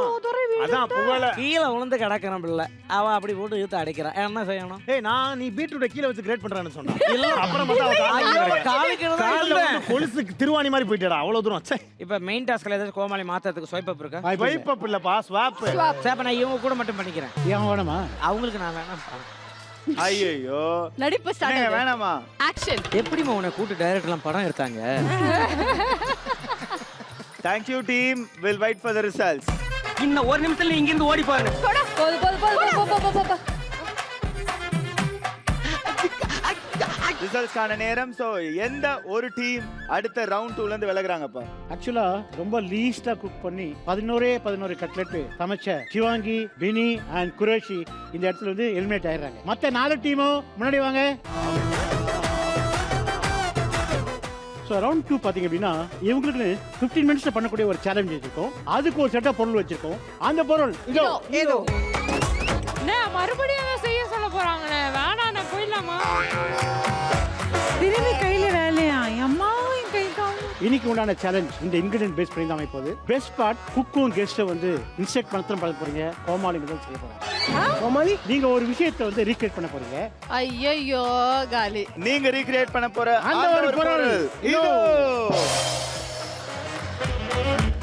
அதான் புகழ கீழே விழுந்து கிடக்கணும் பிள்ளை, அவ அப்படி போட்டு இழுத்து அடைக்கிறான். என்ன செய்யணும்? ஏய், நீ பீட்ரூட்டை கீழே வச்சு கிரேட் பண்றான்னு சொன்னா. இல்ல அப்புறம் பார்த்தா காலுக்கு கொலுசுக்கு திருவாணி மாதிரி போயிட்டடா அவ்வளவு தூரம். இப்ப மெயின் டாஸ்க்ல ஏதாவது கோமாளி மாத்தறதுக்கு ஸ்வைப் அப் இருக்கா? ஸ்வைப் அப் இல்லப்பா, ஸ்வாப். சார், நான் இவங்க கூட மட்டும் பண்ணிக்கிறேன். ஏன் வேணாமா? அவங்களுக்கு நான் வேணாம். ஐயோ நடிப்பு ஸ்டார்ட் வேணாமா? ஆக்ஷன். எப்படிமா உன்னை கூட்டு டைரக்டர்லாம் படம் எடுத்தாங்க? Thank you team, we'll wait for the results. இன்னும் 1 நிமிஷத்துல இங்க இருந்து ஓடி போறேன். போடு. ரிசல்ட்ஸ் காண நேரம். சோ எந்த ஒரு டீம் அடுத்த ரவுண்ட் 2ல இருந்து விலகுறாங்கப்பா? ஆக்சுவலா ரொம்ப லீஸ்டா குக் பண்ணி 11 கட்லெட் சமைச்ச சிவாங்கி, பினி அண்ட் குரேஷி இந்த இடத்துல வந்து எலிமினேட் ஆயிடுறாங்க. மத்த 4 டீமும் முன்னாடி வாங்க. ஸோ ரவுண்ட் 2 பார்த்தீங்க அப்படின்னா இவங்களுக்கு 15 மினிட்ஸ்ல பண்ணக்கூடிய ஒரு சேலஞ்ச் வச்சிருக்கோம். அதுக்கு ஒரு செட் ஆஃப் பொருள் வச்சிருக்கோம். அந்த பொருள் இதோ மறுபடியும் செய்ய சொல்ல போறாங்கண்ணே. வேணாம், நான் போயிடலாமா? திரும்பி கையில வேலையா அம்மா கை கால். இன்னைக்கு உண்டான சேலஞ்ச் இந்த இன்கிரிடியன்ட் பேஸ் பண்ணி தான் அமைப்போது. பெஸ்ட் பார்ட் குக்கும் கெஸ்ட்டை வந்து இன்ஸ்ட்ரக்ட் பண்ண பண்ண போறீங்க. கோமாளி முதல் செய்ய போறாங்க. கோமாளி நீங்க ஒரு விஷயத்தை வந்து ரீக்ரியேட் பண்ண போறீங்க. ஐயோ காலி. நீங்க ரீக்ரியேட் பண்ண போற அந்த ஒரு பொருள் இதோ.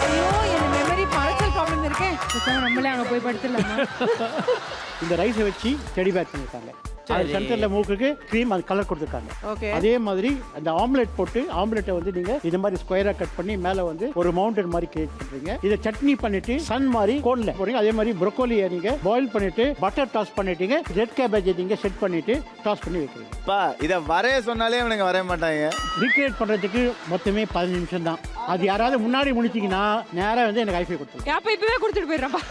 ஐயோ எனக்கு மெமரி பழச்சல் ப்ராப்ளம் இருக்கே. நம்மளே அங்க போய் படுத்துடலாமா? இந்த ரைஸை வச்சு டெடி பேக் பண்ணிருக்காங்க. அது சென்டர்ல மூக்குக்கு க்ரீம் அது கலர் கொடுத்துருக்காங்க. அதே மாதிரி அந்த ஆம்லெட் போட்டு ஆம்லெட்டை வந்து நீங்க இந்த மாதிரி ஸ்கொயரா கட் பண்ணி மேல வந்து ஒரு மவுண்டன் மாதிரி கிரியேட் பண்றீங்க. இதை சட்னி பண்ணிட்டு சன் மாதிரி கோன்ல போறீங்க. அதே மாதிரி ப்ரோக்கோலியை நீங்க பாயில் பண்ணிட்டு பட்டர் டாஸ் பண்ணிட்டீங்க. ரெட் கேபேஜ் நீங்க செட் பண்ணிட்டு டாஸ் பண்ணி வைக்கிறீங்க. பா இத வரைய சொன்னாலே இவனுங்க வரைய மாட்டாங்க. ரீக்ரியேட் பண்றதுக்கு மொத்தமே 15 நிமிஷம் தான். அது யாராவது முன்னாடி முடிச்சீங்கன்னா நேரா வந்து எனக்கு ஐஃபை கொடுத்துருங்க. அப்ப இப்பவே கொடுத்துட்டு போயிடுறப்பா.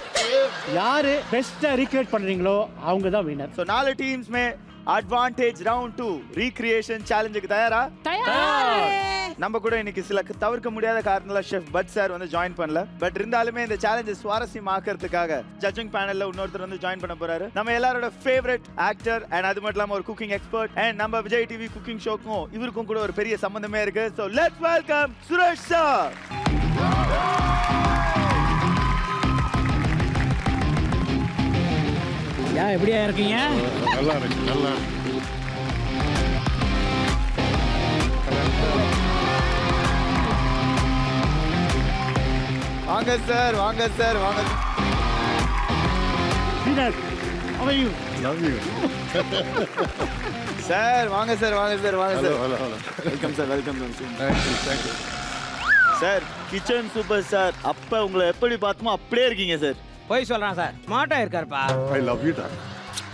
யாரு பெஸ்டா ரீக்ரியேட் பண்றீங்களோ அவங்க தான் வின்னர். சோ 4 டீம்ஸ்மே அட்வான்டேஜ் ரவுண்ட் 2 ரீக்ரியேஷன் சேலஞ்சுக்கு தயாரா? நம்ம கூட இன்னைக்கு சில தவிர்க்க முடியாத காரணங்கள ஷெஃப் பட் சார் வந்து ஜாயின் பண்ணல. பட் இருந்தாலுமே இந்த சேலஞ்சை சுவாரஸ்யமாக்கிறதுக்காக ஜட்ஜிங் பேனல்ல இன்னொருத்தர் வந்து ஜாயின் பண்ண போறாரு. நம்ம எல்லாரோட ஃபேவரட் ஆக்டர் அண்ட் அது மட்டும் இல்லாம ஒரு குக்கிங் எக்ஸ்பர்ட் அண்ட் நம்ம விஜய் டிவி குக்கிங் ஷோக்கும் இவருக்கும் கூட ஒரு பெரிய சம்பந்தமே இருக்கு. So let's welcome Suresh sir. எப்படியா இருக்கீங்க? நல்லா இருக்கு, நல்லா இருக்கு. வாங்க சார், வாங்க சார், வாங்க. How are you? Love you. Sir வாங்க சார், வாங்க சார், வாங்க sir. Hello, hello. Welcome sir, welcome. Thank you. Sir kitchen super sir. அப்ப உங்களை எப்படி பார்த்தோமோ அப்படியே இருக்கீங்க சார். போய் சொல்றான் சார். ஸ்மார்ட்டா இருக்காருப்பா. I love you, Dad.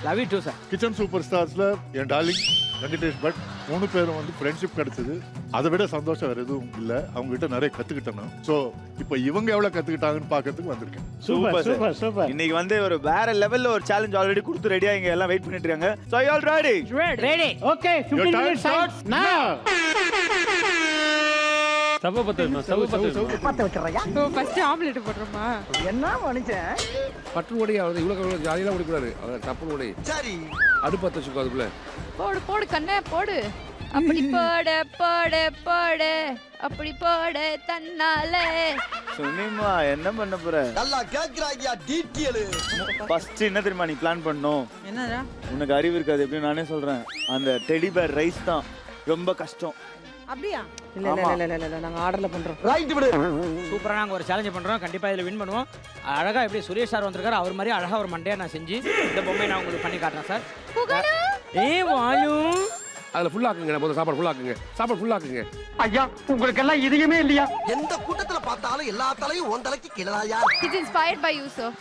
Love you too sir. Kitchen super ஸ்டார்ஸ்ல என் டார்லிங் வெங்கடேஷ் பட் 3 பேரும் வந்து ஃப்ரெண்ட்ஷிப் கிடைச்சது. அதை விட சந்தோஷம் வேற எதுவும் இல்ல. அவங்க கிட்ட நிறைய கத்துக்கிட்டேன். சோ இப்போ இவங்க எவ்வளவு கத்துக்கிட்டாங்கன்னு பார்க்கிறதுக்கு வந்திருக்கேன். Super super super. இன்னைக்கு வந்து ஒரு வேற லெவல்ல ஒரு சேலஞ்ச் ஆல்ரெடி கொடுத்து ரெடியா இங்க எல்லாம் வெயிட் பண்ணிட்டு இருக்காங்க. So you all ready? Ready. Okay, 15 minutes starts now. சவ பத்த வச்சறயா? ஓ ஃபர்ஸ்ட் ஆம்லெட் போடுறோமா? என்ன மனுஷன் பட்டு ஓடி அவரு இவ்வளவு ஜாலியா ஓடி கூடாது. அவர் டப்பு ஓடி. சரி. அடுப்பு பத்த வச்சுக்கோ அதுக்குள்ள. போடு போடு கண்ணே போடு. அப்படி போடு போடு போடு. அப்படி போடு தன்னாலே. சுனிமா என்ன பண்ண போற? நல்லா கேக்குறாயா டீட்டெயில். ஃபர்ஸ்ட் என்ன தெரியுமா நீ பிளான் பண்ணனும்? என்னடா? உனக்கு அறிவு இருக்காது எப்படி நானே சொல்றேன். அந்த டெடி பேர் ரைஸ் தான் ரொம்ப கஷ்டம். அப்படியா? இல்ல நாங்க ஆர்டர்ல பண்றோம். ரைட் விடு. சூப்பரா நாங்க ஒரு சேலஞ்ச் பண்றோம். கண்டிப்பா இதுல வின் பண்ணுவோம். அழகா எப்படி சுரேஷ் சார் வந்திருக்காரு அவர் மாதிரி அழகா ஒரு மண்டையா நான் செஞ்சு இந்த பொம்மையை நான் உங்களுக்கு பண்ணி காட்டுறேன் சார். ஏய் வாயு அதுல ஃபுல் ஆக்குங்க. முதல்ல சாப்பாடு ஃபுல் ஆக்குங்க. சாப்பாடு ஃபுல் ஆக்குங்க. ஐயா உங்களுக்கு எல்லாம் இதுவுமே இல்லையா? எந்த கூட்டத்துல பார்த்தாலும் எல்லா தலையும் உன் தலைக்கு கீழயா? It's inspired by you sir.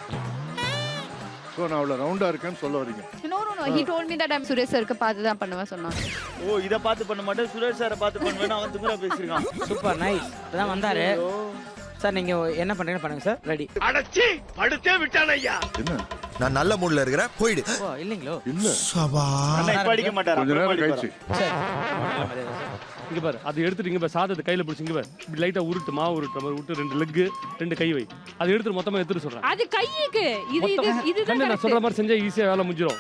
So நான் அவ்வளவு ரவுண்டா இருக்கேன்னு சொல்ல வரீங்க? No he told me that I'm Suresh சாருக்கு பார்த்து தான் பண்ணுவேன் சொன்னான். ஓ இத பார்த்து பண்ண மாட்டேன் சுரேஷ் சாரை பார்த்து பண்ணுவேன். அவன் திமிரா பேசிருக்கான். Super nice. இப்பதான் வந்தாரு சார். நீங்க என்ன பண்றீங்க பண்ணுங்க சார். ரெடி. அடச்சி படுத்தே விட்டான் ஐயா. என்ன? நான் நல்ல மூட்ல இருக்கறேன் போய்டு. ஓ இல்லீங்களோ? இல்ல. சபா. அண்ணா இப்ப அடிக்க மாட்டாரா? கொஞ்ச நேரம் கழிச்சு. சரி. இங்க பாரு அது எடுத்துட்டு இங்க பாரு சாதத்தை கையில பிடிச்சி இங்க பாரு இப்படி லைட்டா உருட்டு மாவு உருட்டு மாதிரி விட்டு 2 லெக் 2 கை வை. அது எடுத்து மொத்தமா எடுத்து சொல்றேன். அது கைக்கு இதுதான் நான் சொல்ற மாதிரி செஞ்சா ஈஸியா வேலை முடிஞ்சிரும்.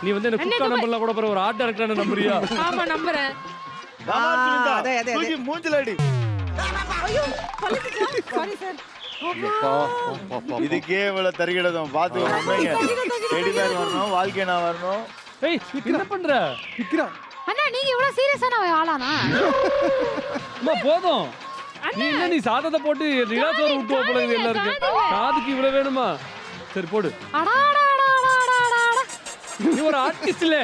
நீ வந்து என்ன குக்கா நம்பர்ல கூட பாரு ஒரு ஆர்ட் டைரக்டரான நம்பரியா? ஆமா நம்புறேன். தூக்கி மூஞ்சில அடி. ஐயோ சாரி சார். இதுக்கே இவ்வளவு தருகிடதும் பாத்துக்கோங்க. டெடி பேர் வரணும், வாழ்க்கை நான் வரணும். ஏய் என்ன பண்ற? விக்ரம் அண்ணா நீங்க இவ்வளவு சீரியஸான ஆளானா? அம்மா போதும். நீ என்ன நீ சாதத்தை போட்டு ரிலாக்ஸோட விட்டு போல இது எல்லாரும். காதுக்கு இவ்வளவு வேணுமா? சரி போடு. நீ ஒரு ஆர்டிஸ்ட் இல்ல.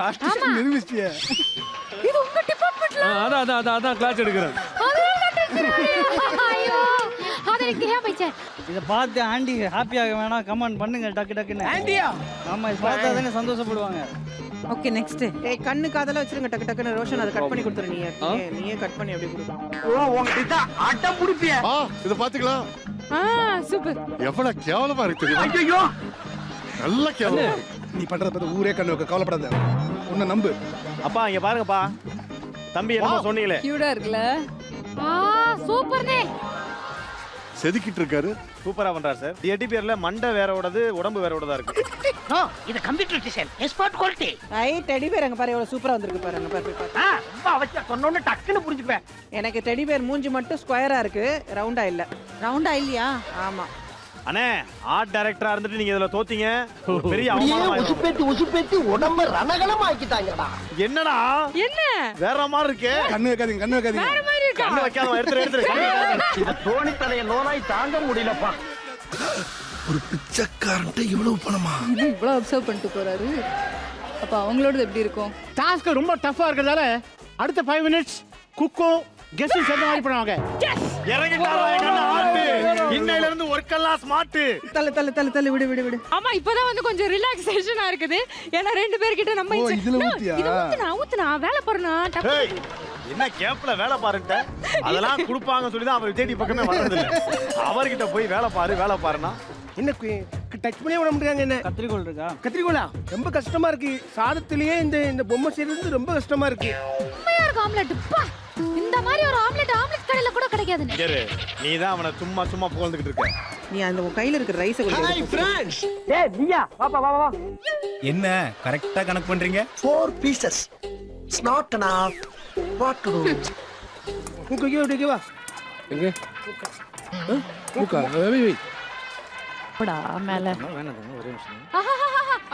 ஆர்டிஸ்ட் நிரூபிச்சிட்டியா? இது உங்க டிபார்ட்மென்ட்ல. அதான் கிளாஸ் எடுக்கிறேன். ஐயோ அதை கேயா பைச்சே. இத பார்த்து ஆண்டி ஹாப்பியாக வேணா கமெண்ட் பண்ணுங்க டக்கு டக்குன்னு. ஆண்டியா? ஆமா இது பார்த்தா தானே சந்தோஷப்படுவாங்க. Okay next. ஏய் கண்ணு காதல வச்சிருங்க டக்கு டக்குன்னு ரோஷன் அதை கட் பண்ணி கொடுத்துரு நீயே கட் பண்ணி அப்படியே கொடுங்க. ஓ உன்கிட்ட அடம் புடிப்பியா? இத பாத்துக்கலாம். சூப்பர். எவ்வளவு கேவலமா இருக்கு தெரியுமா? ஐயோ நல்ல கேவலம். நீ பண்றத பார்த்து ஊரே கண்ணு வைக்க கவலைப்படாத. உன்னை நம்பு. அப்பா இங்க பாருங்கப்பா. தம்பி என்ன சொன்னீங்களே கியூட்டா இருக்குல்ல சூப்பர்னே செதுக்கிட்டு இருக்காரு. சூப்பரா பண்றாரு சார். டெடி பியர்ல மண்டை வேறோடது உடம்பு வேறோடதா இருக்கு. இது கம்ப்யூட்டர் டிசைன் எக்ஸ்பர்ட் குவாலிட்டி. ஐ டெடி பேர் அங்க பாரு எவ்வளவு சூப்பரா வந்திருக்கு பாரு அங்க பாரு. ரொம்ப அவசியம் சொன்னோன்னு டக்குன்னு புரிஞ்சுக்குவேன். எனக்கு டெடி பேர் மூஞ்சி மட்டும் ஸ்கொயரா இருக்கு, ரவுண்டா இல்ல. ரவுண்டா இல்லையா? ஆமா. அண்ணே ஆர்ட் டைரக்டரா இருந்துட்டு நீங்க இதுல தோத்தீங்க. பெரிய அவமானமா இருக்கு. உசுப்பேத்தி உடம்ப ரணகலமா ஆக்கிட்டாங்கடா. என்னடா? என்ன? வேற மாதிரி இருக்கே. கண்ணு வைக்காதீங்க, கண்ணு வைக்காதீங்க. வேற மாதிரி இருக்கா? கண்ணு வைக்காம எடுத்து. இந்த தோணி தலைய நோனாய் தாங்க முடியலப்பா. ஒரு பிச்சைக்காரன்ட்ட இவ்வளவு பணமா? இவ்வளவு அப்சர்வ் பண்ணிட்டு போறாரு. அப்ப அவங்களோட எப்படி இருக்கும்? டாஸ்க் ரொம்ப டஃபா இருக்கிறதால அடுத்த 5 மினிட்ஸ் குக்கும் கெஸ்டும் சேர்ந்த மாதிரி பண்ணுவாங்க. இறங்கிட்டாரா எங்க ஆர்ட். இன்னையில இருந்து வொர்க் எல்லாம் ஸ்மார்ட். தள்ள விடு. ஆமா இப்பதான் வந்து கொஞ்சம் ரிலாக்ஸேஷனா இருக்குது. ஏன்னா 2 பேர்கிட்ட நம்ம இதுல ஊத்தியா? இது ஊத்துனா வேலை போறனா ஏய் என்ன கேப்ல வேலை பாருங்க. அதெல்லாம் கொடுப்பாங்க சொல்லி தான் அவர் தேடி பக்கமே வர்றது இல்ல. அவர்கிட்ட போய் வேலை பாருனா என்ன டச் பண்ணி விட முடியாங்க. என்ன கத்திரிக்கோல் இருக்கா? கத்திரிக்கோலா ரொம்ப கஷ்டமா இருக்கு. சாதத்திலேயே இந்த பொம்மை செய்யறது ரொம்ப கஷ்டமா இருக்கு. உண்மையா இருக்கு ஆம்லெட். இந்த மாதிரி ஒரு ஆம்லெட் கடையில கூட கிடைக்காதுன்னு. நீ தான் அவனை சும்மா புகழ்ந்துகிட்டு இருக்க. நீ அந்த உன் கையில இருக்கிற ரைஸ் கொஞ்சம் ஹாய் ஃப்ரெண்ட்ஸ். ஏய் நீயா வா. என்ன கரெக்டா கணக்கு பண்றீங்க? 4 pieces. It's not enough. What to do? முக்கிய வா. எங்க மூக்கா வை போடா மேல.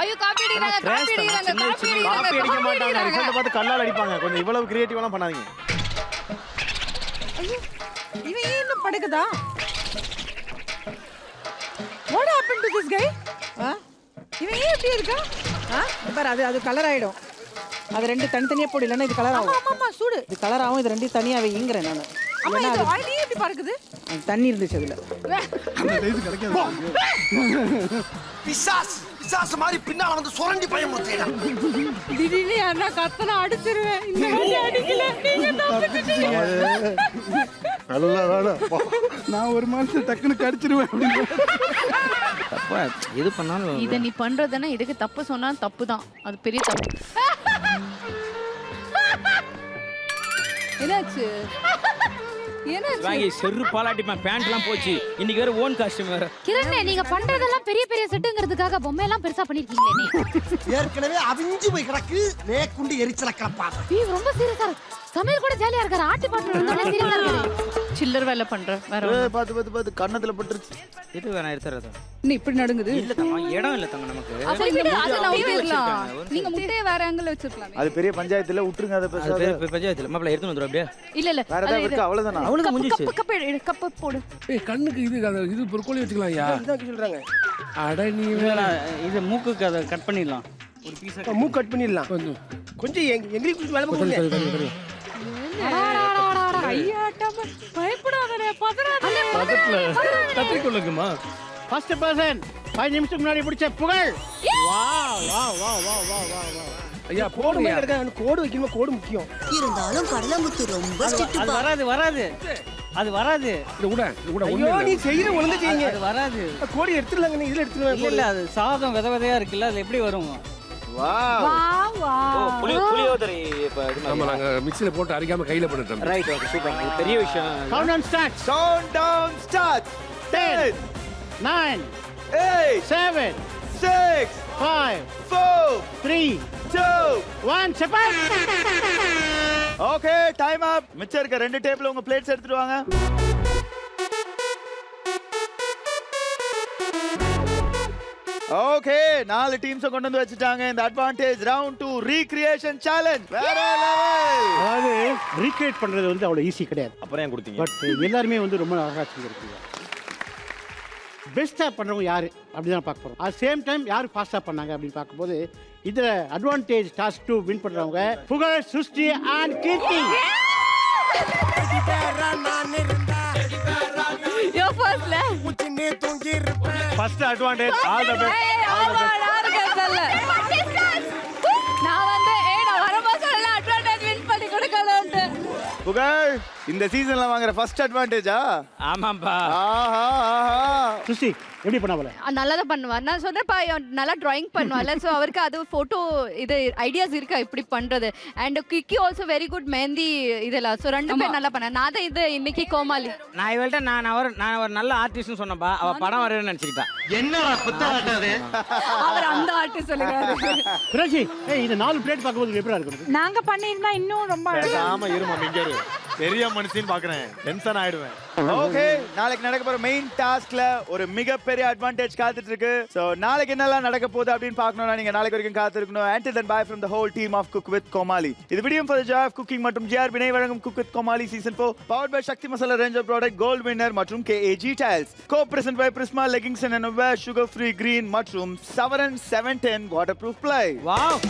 ஐயோ காப்பி அடிக்கிறாங்க. காப்பி அடிக்க மாட்டாங்க. ரிசல்ட் பார்த்து கல்லால அடிப்பாங்க. கொஞ்சம் இவ்வளவு கிரியேட்டிவா பண்ணாதீங்க. இவன் ஏன் இன்னும் படுக்குதா? What happened to this guy? இவன் ஏன் இப்படி இருக்கா? பாரு அது கலர் ஆயிடும். அது ரெண்டு தனித்தனியா போடு, இல்லன்னா இது கலர் ஆகும். ஆமா சூடு. இது கலர் ஆகும், இது ரெண்டையும் தனியா வைங்கறேன் நானு. அம்மா இது வாய் நீ எப்படி பறக்குது? தண்ணி இருந்துச்சு அதுல. அந்த சைஸ் கிடைக்காது. பிசாசு மாதிரி பின்னால வந்து சுரண்டி பயமுறுத்தேடா. திடீர்னு அண்ணா கத்தனா அடிச்சிருவேன். இந்த வாட்டி அடிக்கல. நீங்க தப்பிச்சிட்டீங்க. நல்ல வேலை. நான் ஒரு மனுஷன் டக்குன்னு கடிச்சிருவேன் அப்படின்னு. தப்பா எது பண்ணாலும் இத நீ பண்றதுன்னா இதுக்கு தப்பு சொன்னா தப்பு தான். அது பெரிய தப்பு. என்னாச்சு? வாங்கி செரு பாலாட்டிப்பேன். பேண்ட்லாம் போச்சு. இன்னைக்கு வேற ஓன் காஸ்டியூம் வேற. கிரண் நீங்க பண்றதெல்லாம் பெரிய செட்டுங்கிறதுக்காக பொம்மை எல்லாம் பெருசா பண்ணிருக்கீங்களே நீ. ஏற்கனவே அவிஞ்சு போய் கிடக்கு. மேற்குண்டு எரிச்சல கிளப்பா. ரொம்ப சீரியஸா இருக்கு. சமையல் கூட ஜாலியா இருக்காரு. ஆட்டி பாட்டு வந்தோனே சீரியஸா இருக்காரு. சில்லர் வேலை பண்ற. வேற பாத்து கண்ணத்துல பட்டுருச்சு. இது வேணா எடுத்துறதா. நீ இப்படி நடுங்குது. இல்ல தங்க இடம் இல்ல தங்க நமக்கு. அது நான் விட்டுறலாம். நீங்க முட்டையை வேற ஆங்கிள் வச்சிருக்கலாம். அது பெரிய பஞ்சாயத்துல விட்டுருங்க. அத பேசாத. பஞ்சாயத்துல மாப்ள எடுத்து வந்துரு அப்படியே. இல்ல வேற ஏதாவது இருக்கு அவ்வளவுதானா? அவ்வளவுதான் முடிஞ்சிச்சு. கப் போடு. ஏய் கண்ணுக்கு இது பொறுக்கோலி வச்சுக்கலாம் யா. இதான் சொல்றாங்க. அட நீ இது மூக்குக்கு அத கட் பண்ணிடலாம். ஒரு பீஸா மூக்கு கட் பண்ணிடலாம். கொஞ்சம் எங்களுக்கு வேலை பண்ணுங்க. ஐயாட்டமா பயப்படாதடா. பக்கத்துல கத்திரிக்கோலுக்குமா? ஃபர்ஸ்ட் பர்சன் 5 நிமிஷத்துக்கு முன்னாடி பிடிச்ச புகழ். ஐயா போடுங்க. கோடு வைக்கணுமா? கோடு முக்கியம். இருந்தாலும் கடலமுத்து ரொம்ப அது வராது. அது வராது. இது கூட ஐயோ நீ செய்யற ஒழுங்கா செய்யுங்க. அது வராது. கோடு எடுத்துடலாங்க. நீ இதுல எடுத்துடுவேன். இல்ல அது சாதம் விதையா இருக்குல்ல. அது எப்படி வரும்? வா புளியோதரை இப்ப நம்ம நாங்க மிக்ஸில போட்டு அரைக்காம கையில பண்ணிட்டோம். Right okay super. பெரிய விஷயம். Countdown start. 10 9 8 7 6 5 4 3 2 1 செப்பல். Okay time up. மிச்சம் இருக்க 2 டேபிள்ல உங்க பிளேட்ஸ் எடுத்துட்டு வாங்க. ஓகே 4 டீம்ஸ் கொண்டு வந்து வச்சிட்டாங்க. இந்த அட்வான்டேஜ் ரவுண்ட் 2 ரீக்ரியேஷன் சேலஞ்ச் வேற லெவல். அதாவது ரீக்ரியேட் பண்றது வந்து அவ்வளவு ஈஸி கிடையாது. அப்புறம் ஏன் கொடுத்தீங்க? பட் எல்லாருமே வந்து ரொம்ப அழகா செஞ்சிருக்கீங்க. பெஸ்டா பண்றவங்க யாரு அப்படிதான் பார்க்க போறோம். அட் சேம் டைம் யாரு ஃபாஸ்டா பண்ணாங்க அப்படின்னு பார்க்கும்போது இதுல அட்வான்டேஜ் டாஸ்க் 2 வின் பண்றவங்க புகழ், சுஷ்டி அண்ட் கீர்த்தி. யோ ஃபர்ஸ்ட்ல first advantage all the best. நான் வந்து நான் வரமா சொல்ல அட்வான்டேஜ் வின் பண்ணி கொடுக்கலாம்னு. புகழ் இந்த சீசன்ல வாங்குற ஃபர்ஸ்ட் அட்வான்டேஜா? ஆமாப்பா. ஆஹா ஆஹா. சுசி எப்படி பண்ண போல? நல்லா தான் பண்ணுவார். நான் சொன்னேன்ப்பா நல்லா டிராயிங் பண்ணுவார்ல, ஸோ அவருக்கு அது ஃபோட்டோ இது ஐடியாஸ் இருக்கா இப்படி பண்றது. And Kiki also very good mehndi இதெல்லாம். ஸோ 2 பேர் நல்லா பண்ண. நான் தான் இது இன்னைக்கு கோமாளி. நான் இவள்கிட்ட நான் ஒரு நல்ல ஆர்டிஸ்ட்னு சொன்னப்பா, அவ படம் வரையணும்னு நினைச்சுக்கிட்டா. என்னடா புத்தாட்டது? அவர் அந்த ஆர்டிஸ்ட் சொல்லுறாரு. பிரஜி இது 4 பிளேட் பார்க்கும்போது எப்படி இருக்கும்? நாங்க பண்ணியிருந்தா இன்னும் ரொம்ப ஆமா இருமா இங்க இரு. பெரிய மனுஷன் பாக்குறேன், டென்ஷன் ஆயிடுவேன். ஓகே, நாளைக்கு நடக்க போற மெயின் டாஸ்க்ல ஒரு மிகப்பெரிய அட்வான்டேஜ் காத்துட்டு இருக்கு. சோ நாளைக்கு என்னெல்லாம் நடக்க போகுது அப்படின்னு பார்க்கணும்னா நீங்க நாளைக்கு வரைக்கும் காத்திருக்கணும். Until then, bye from the whole team of Cook with Komali. இது video for the joy of cooking மற்றும் ஜிஆர் வினை வழங்கும் Cook with Komali season 4 powered by Sakthi masala range of product gold winner மற்றும் KAG Tiles. Co-present by Prisma Leggings and Innerwear, Sugar Free Green மற்றும் Savaran 710 waterproof ply. வாவ்.